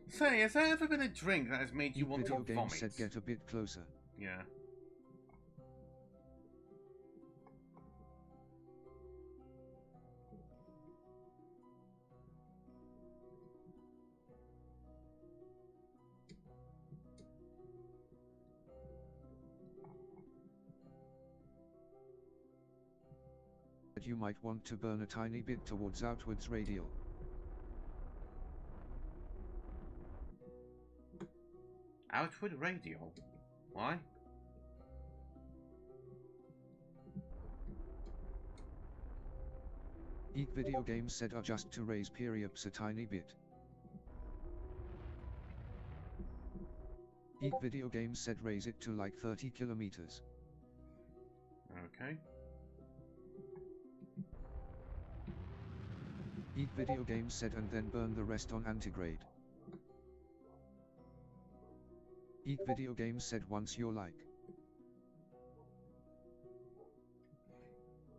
Say, has there ever been a drink that has made you want to Video vomit? game said get a bit closer. Yeah. But you might want to burn a tiny bit towards outwards radial. Outward radial? Why? Eek video games said adjust to raise periops a tiny bit. Eek video games said raise it to like 30 kilometers. Okay. Eek video games said and then burn the rest on antigrade. Eek video games said once you're like.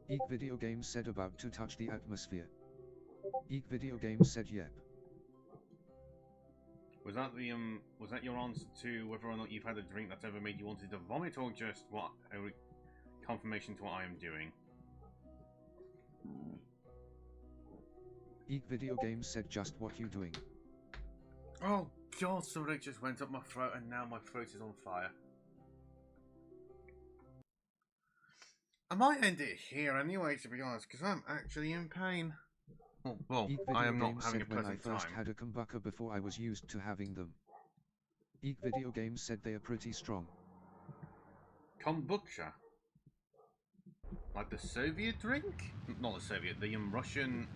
Eek video games said about to touch the atmosphere. Eek video games said yep. Was that the was that your answer to whether or not you've had a drink that's ever made you wanted to vomit, or just what a confirmation to what I am doing? Eek video games said just what you doing. Oh god, something just went up my throat and now my throat is on fire. I might end it here anyway, to be honest, because I'm actually in pain. Well, Eek I video am not games having a said when I pleasant first time. had a kombucha before I was used to having them. Eek video games said they are pretty strong. Kombucha? Like the Soviet drink? Not the Soviet, the Russian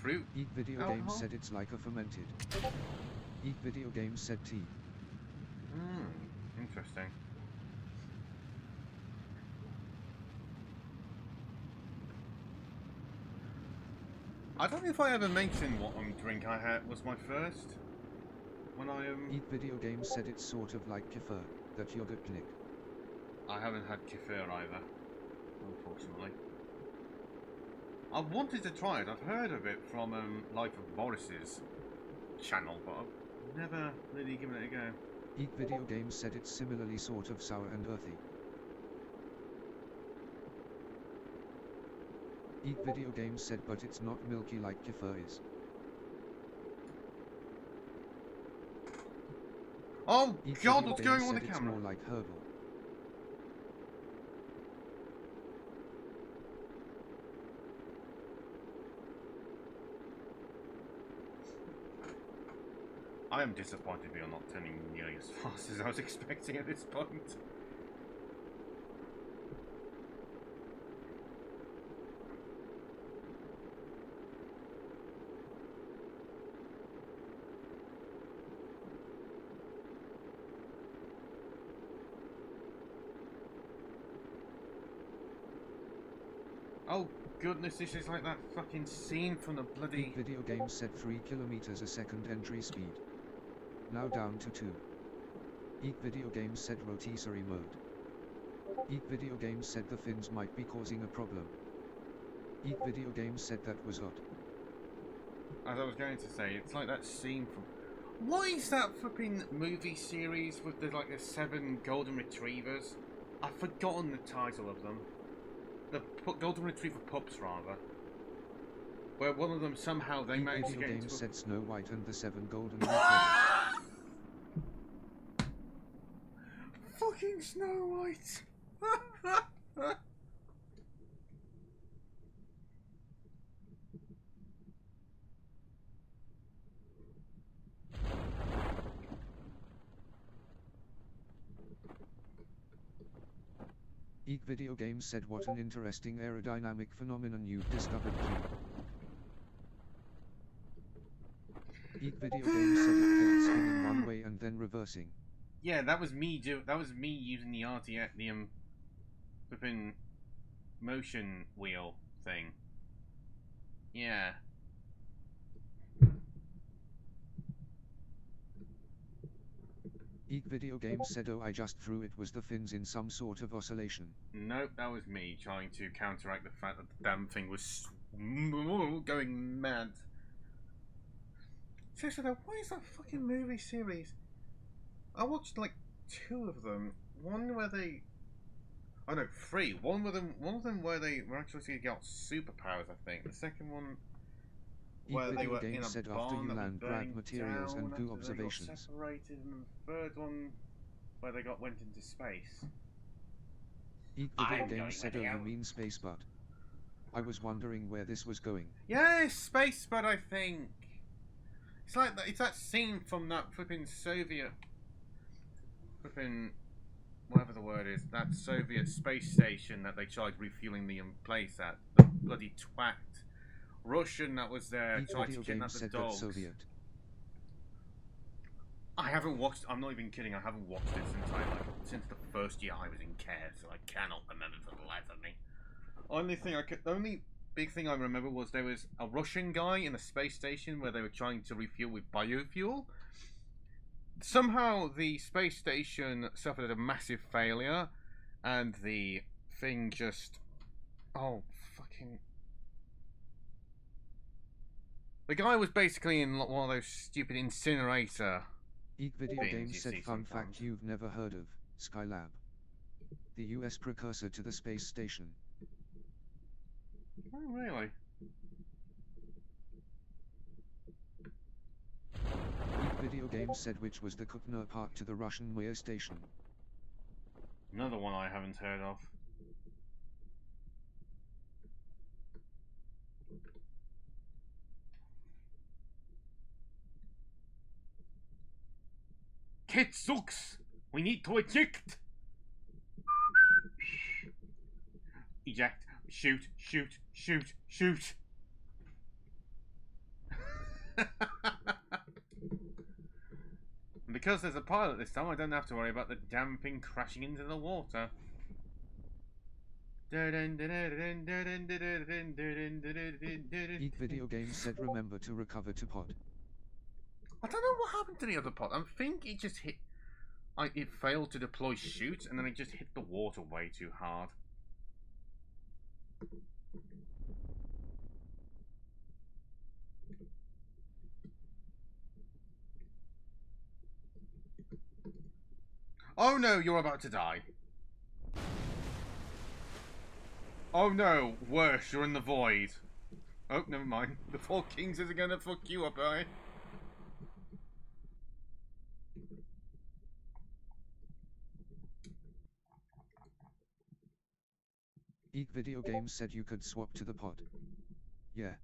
fruit? Eek video Alcohol? games said it's like a fermented. Eek video games said tea. Interesting. I don't know if I ever mentioned what drink I had was my first. When I Eek video games said it's sort of like kefir, that yogurt lick. I haven't had kefir either, unfortunately. I wanted to try it. I've heard of it from Life of Boris's channel, but I've never really given it a go. Eek video games said it's similarly sort of sour and earthy. Eek video games said but it's not milky like kefir is. Oh Eek god, video what's games going on with said the it's camera? more like herbal. I am disappointed we are not turning nearly as fast as I was expecting at this point. Oh goodness, this is like that fucking scene from the bloody... Eek video games said 3 kilometers a second entry speed. Now down to 2. Eek video games said rotisserie mode. Eek video games said the fins might be causing a problem. Eek video games said that was odd. As I was going to say, it's like that scene from... What is that flipping movie series with the, like, the 7 golden retrievers? I've forgotten the title of them. The golden retriever pups, rather. Where one of them somehow they Eek managed to video get games into... said Snow White and the 7 golden retrievers. Fucking Snow White! Eek video games said what an interesting aerodynamic phenomenon you've discovered, Q. Eek video games said it kept spinning one way and then reversing. Yeah, that was me using the RTX, the flipping motion wheel thing. Yeah. Eek Video Games said, oh, I just threw it. Was the fins in some sort of oscillation? Nope, that was me trying to counteract the fact that the damn thing was going mad. Seriously though, what is that fucking movie series? I watched like 2 of them. One where they... Oh no, 3. One of them where they were actually got superpowers, I think. The second one where they were in a said barn after you that was land, grab burning materials down and do after they got observations. separated, and the third one where they went into space. Eek Video Games said, oh, you mean Space Bud. I was wondering where this was going. Yes, Space Bud, I think. It's like that, it's that scene from that flipping Soviet, whatever the word is, that Soviet space station that they tried refueling the place at. The bloody twat Russian that was there tried to kidnap the dogs. I haven't watched. I'm not even kidding. I haven't watched it since the first year I was in care, so I cannot remember for the life of me. The only big thing I remember was there was a Russian guy in a space station where they were trying to refuel with biofuel. Somehow the space station suffered a massive failure, and the thing just... Oh, fucking... The guy was basically in one of those stupid incinerator Eek Video things Games you said, see fun sometimes. fact you've never heard of, Skylab. The US precursor to the space station. Oh, really? Eek Video Games said, which was the Kutner part to the Russian Mir station. Another one I haven't heard of. Kid sucks! We need to eject! Eject. Shoot, shoot, shoot, shoot! And because there's a pilot this time, I don't have to worry about the damn thing crashing into the water. Eek Video Games said, remember to recover to pod. I don't know what happened to the other pod. I think it just hit... it failed to deploy shoot, and then it just hit the water way too hard. Oh no, you're about to die. Oh no, worse, you're in the void. Oh, never mind. The Four Kings is gonna fuck you up, eh? Eek Video Games said you could swap to the pod. Yeah.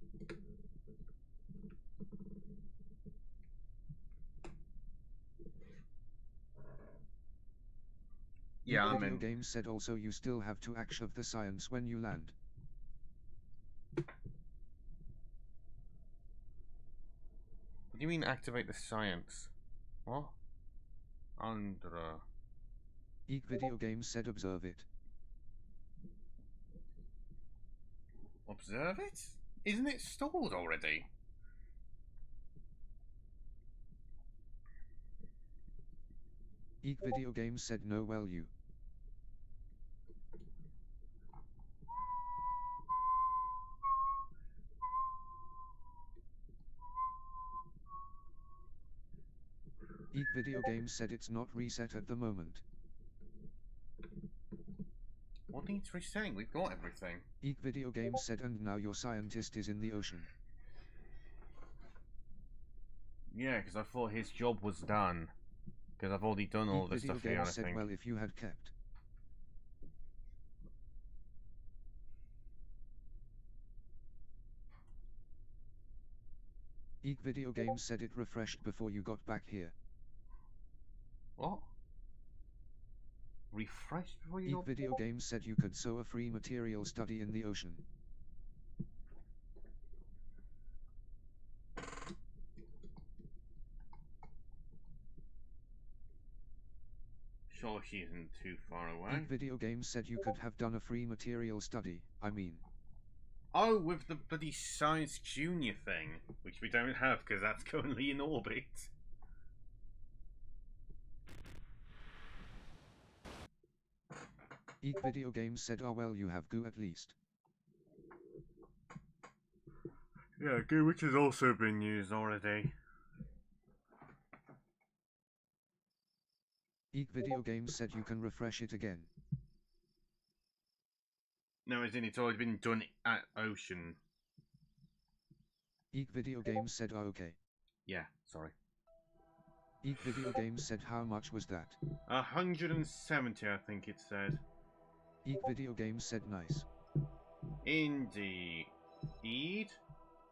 Yeah, Video Games said also you still have to achieve the science when you land. What do you mean activate the science? What? Andra. Eek Video Games said observe it. Observe it? Isn't it stored already? Eek Video Games said no, well you. Eek Video Games said it's not reset at the moment. What needs resetting? We've got everything. Eek Video Games said and now your scientist is in the ocean. Yeah, because I thought his job was done. Because I've already done all this stuff here, I said, think. well, if you had kept. Eek Video Games said it refreshed before you got back here. What? Refreshed before you Eek got... Video Games said you could sow a free material study in the ocean. Sure, she isn't too far away. Eek Video Games said you could have done a free material study, I mean. Oh, with the bloody Science Junior thing, which we don't have because that's currently in orbit. Eek Video Games said, "Oh well, you have goo at least." Yeah, goo, which has also been used already. Eek Video Games said you can refresh it again. No, as in it's already been done at Ocean. Eek Video Games said, "Oh okay." Yeah, sorry. Eek Video Games said, "How much was that?" 170, I think it said. Eek Video Games said, "Nice." Indeed.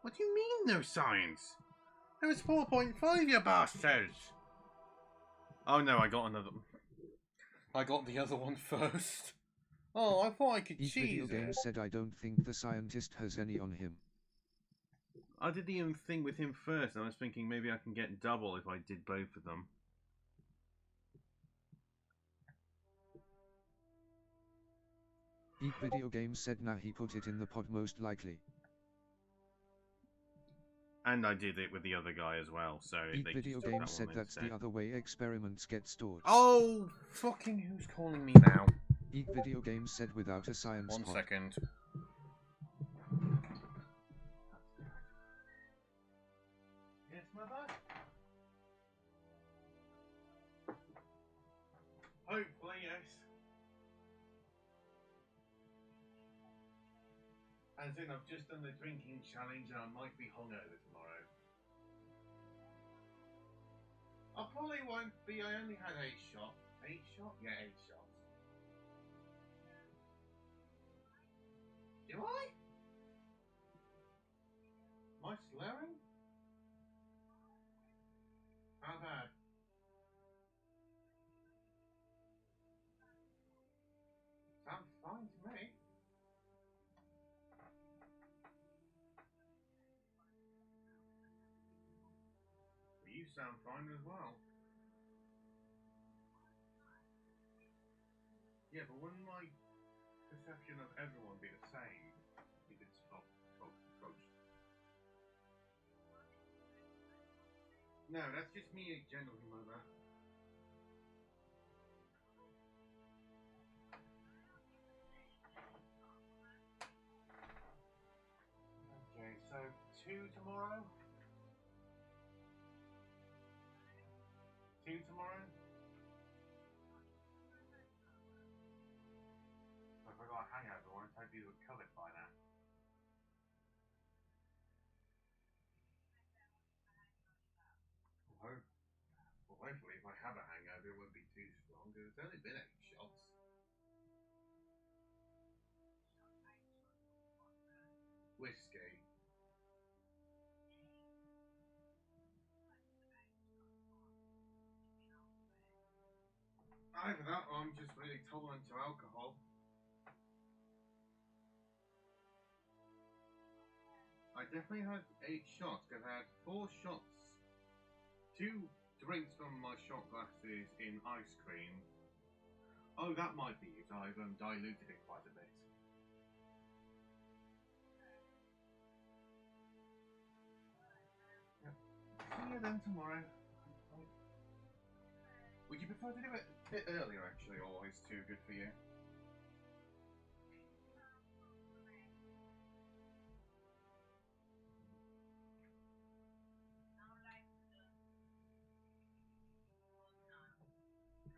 What do you mean, no science? It was 4.5, you bastards! Oh no, I got another. I got the other one first. Oh, I thought I could Eek cheese Video it. Games said, "I don't think the scientist has any on him." I did the thing with him first, and I was thinking maybe I can get double if I did both of them. Eek Video Games said, "Nah, he put it in the pod most likely." And I did it with the other guy as well, so Eek they Video just took Games that said one that's instead. the other way experiments get stored. Oh, fucking who's calling me now? Eek Video Games said, "Without a science One pod." second. Yes, mother? Hopefully, yes. As in, I've just done the drinking challenge and I might be hungover tomorrow. I probably won't be. I only had 8 shots. 8 shots? Yeah, 8 shots. Do I? Am I slurring? How bad? Sounds fine to me. Well, you sound fine as well. Yeah, but wouldn't my perception of everyone be the same if it's folks? No, that's just me generally, mother. Okay, so 2 tomorrow? 2 tomorrow? So if I got a hangover once, I'd be recovered by that. Well, hopefully if I have a hangover it won't be too strong, because it's only been 8 shots. Whiskey. Either that or I'm just really tolerant to alcohol. I definitely had 8 shots, because I had 4 shots. 2 drinks from my shot glasses in ice cream. Oh, that might be it. I've diluted it quite a bit. Yep. See you then tomorrow. Would you prefer to do it a bit earlier, actually, or is 2 good for you?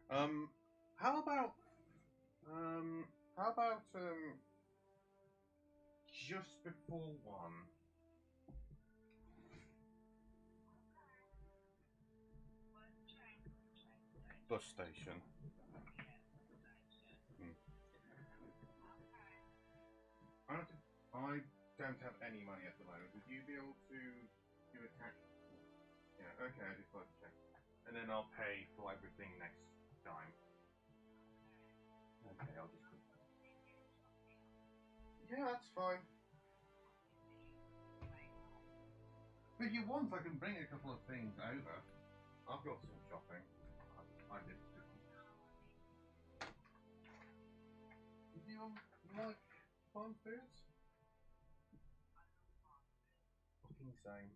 Um, how about, um, how about, just before 1? Bus station. I don't have any money at the moment. Would you be able to do a tax? Yeah, okay, I just wanted to check. And then I'll pay for everything next time. Okay, I'll just... Yeah, that's fine. If you want, I can bring a couple of things over. I've got some shopping. I did. Do you like farm foods? Fucking same.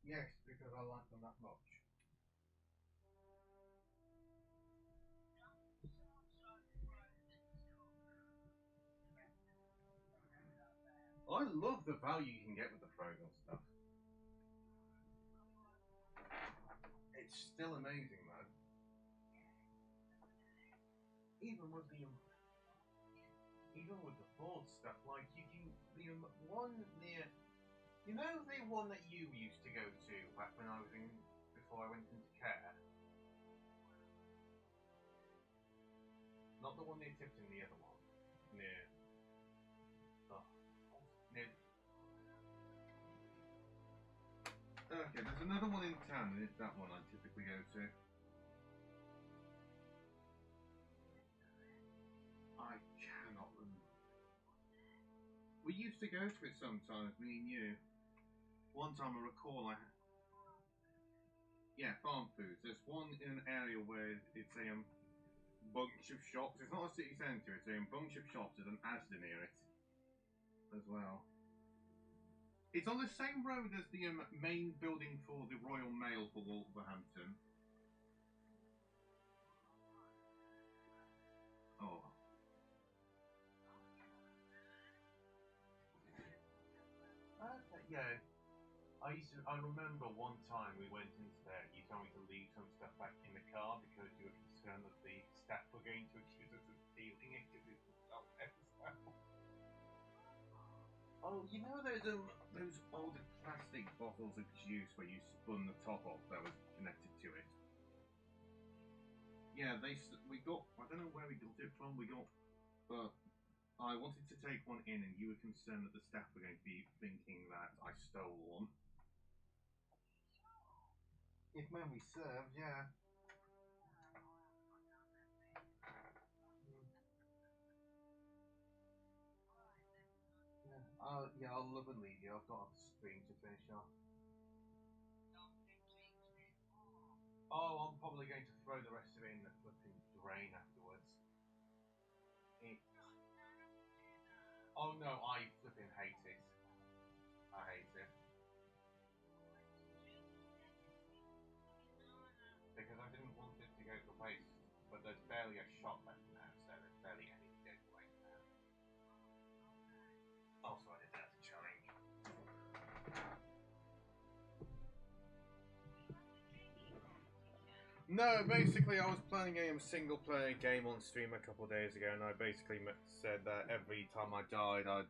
Yes, because I like them that much. I love the value you can get with the frozen stuff. It's still amazing though. Even with the board stuff, like you can the one near, you know, the one that you used to go to back when I was in, before I went into care. Not the one near Tipton, the other one near. Near. Okay, there's another one in town, and it's that one I typically go to. I cannot remember. We used to go to it sometimes, me and you. One time I recall yeah, farm foods. There's one in an area where it's a bunch of shops. It's not a city centre, it's a bunch of shops. There's an Asda near it as well. It's on the same road as the main building for the Royal Mail for Wolverhampton. Oh. Yeah. I remember one time we went into there, you told me to leave some stuff back in the car because you were concerned that the staff were going to accuse us of stealing it because it was so. Oh, you know those old plastic bottles of juice where you spun the top off that was connected to it? Yeah, we got, I don't know where we got it from, but I wanted to take one in and you were concerned that the staff were going to be thinking that I stole one. If memory serves, yeah. Yeah, I'll love and leave you. I've got a stream to finish off. Oh, I'm probably going to throw the rest of it in the flipping drain afterwards. Oh no, I flipping hate it. I hate it. Because I didn't want it to go to waste. But there's barely a shot left now, so there's barely any to go to waste now. Also, I didn't have to challenge. No, basically, I was playing a single player game on stream a couple of days ago, and I basically said that every time I died, I'd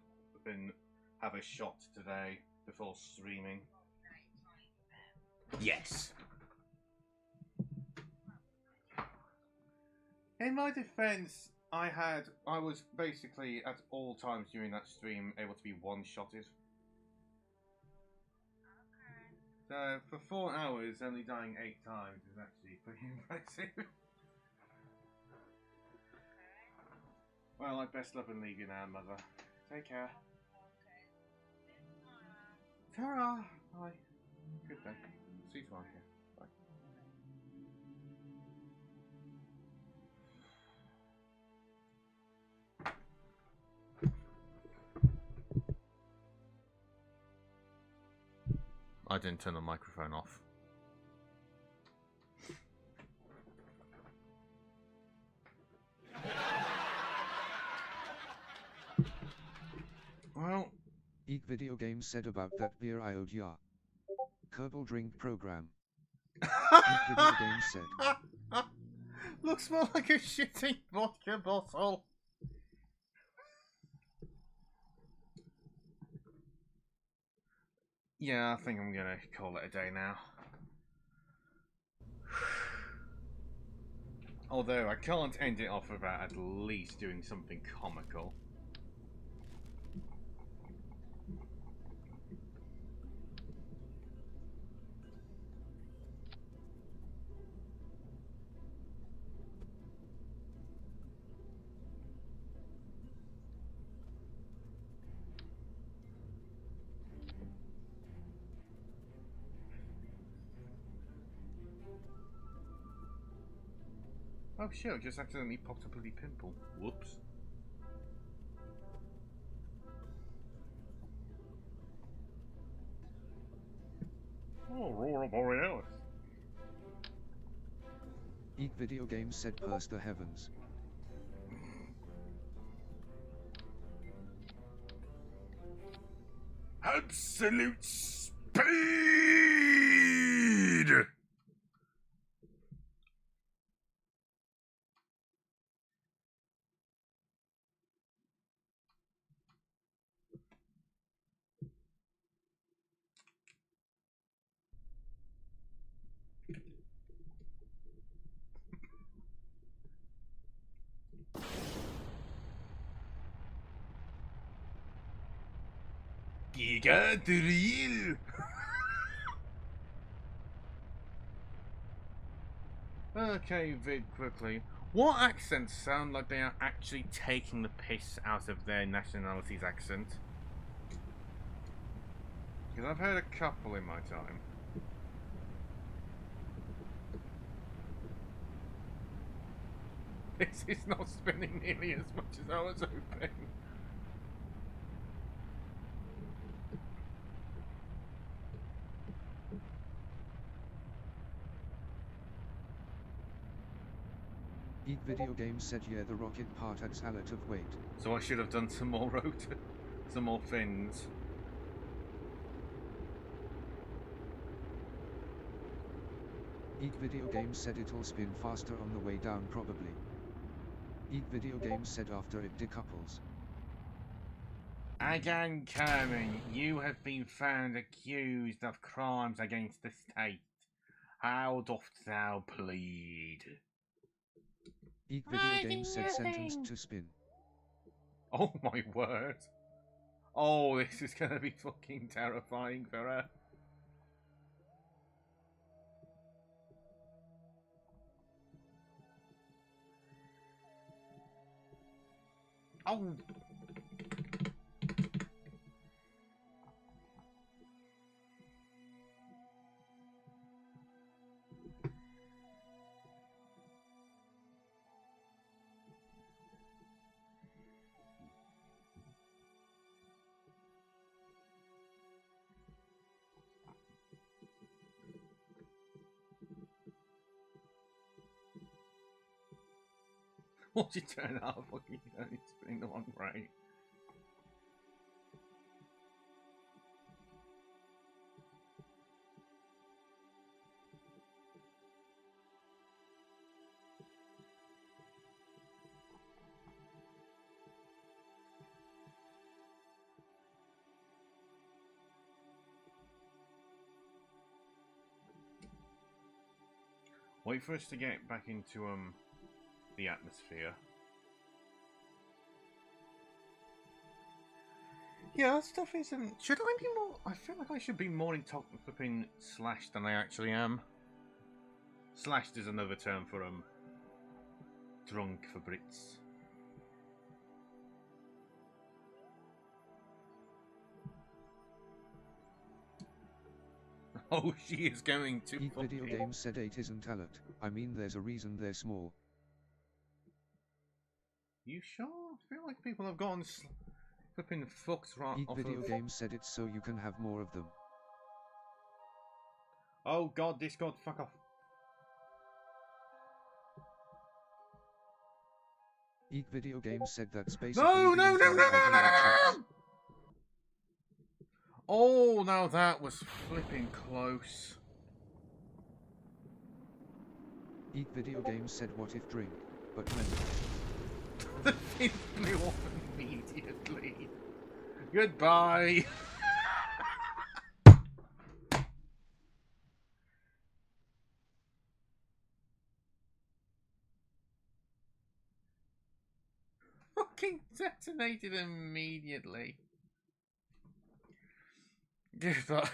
have a shot today before streaming. Yes. In my defense, I was basically at all times during that stream able to be one-shotted. So for 4 hours, only dying 8 times is actually pretty impressive. Well, I best love and leave you now, Mother. Take care. Ta-ra! Bye. Good day. See you tomorrow. Bye. I didn't turn the microphone off. Well, Eek Video Games said about that beer I owed ya. Kerbal Drink Program. Eek Video Games said. Looks more like a shitty vodka bottle. Yeah, I think I'm gonna call it a day now. Although I can't end it off without at least doing something comical. Oh shit, I just accidentally popped a bloody pimple. Whoops. Oh, Aurora Borealis. Eek Video Games said purse the heavens. absolute speed! Giga drill! Okay, vid quickly. What accents sound like they are actually taking the piss out of their nationality's accent? Because I've heard a couple in my time. This is not spinning nearly as much as I was hoping. Geek Video Games said yeah, the rocket part adds a lot of weight. So I should have done some more rotor, some more fins. Geek Video Games said it'll spin faster on the way down probably. Geek Video Games said after it decouples. Again, Kerman, you have been found accused of crimes against the state. How dost thou plead? Geek Video Games said sentenced to spin. Oh my word. Oh, this is gonna be fucking terrifying for her. Oh. Once you turn out, fucking it's spinning the wrong way. Wait for us to get back into the atmosphere. Yeah, that stuff isn't. Should I be more? I feel like I should be more in flipping slashed than I actually am. Slashed is another term for drunk for Brits. Oh, she is going to. Geek Video Games said 8 isn't a lot. I mean, there's a reason they're small. You sure? I feel like people have gotten flipping fucked right Geek off Video of... Games said it's so you can have more of them. Oh god, Discord, fuck off. Geek Video Games said that's basically No, the no, no, no, entire no, no, idea. no! Oh, now that was flipping close. Geek Video Games said what if drink, but when? The fin flew off immediately. Goodbye. Fucking detonated immediately. Goodbye.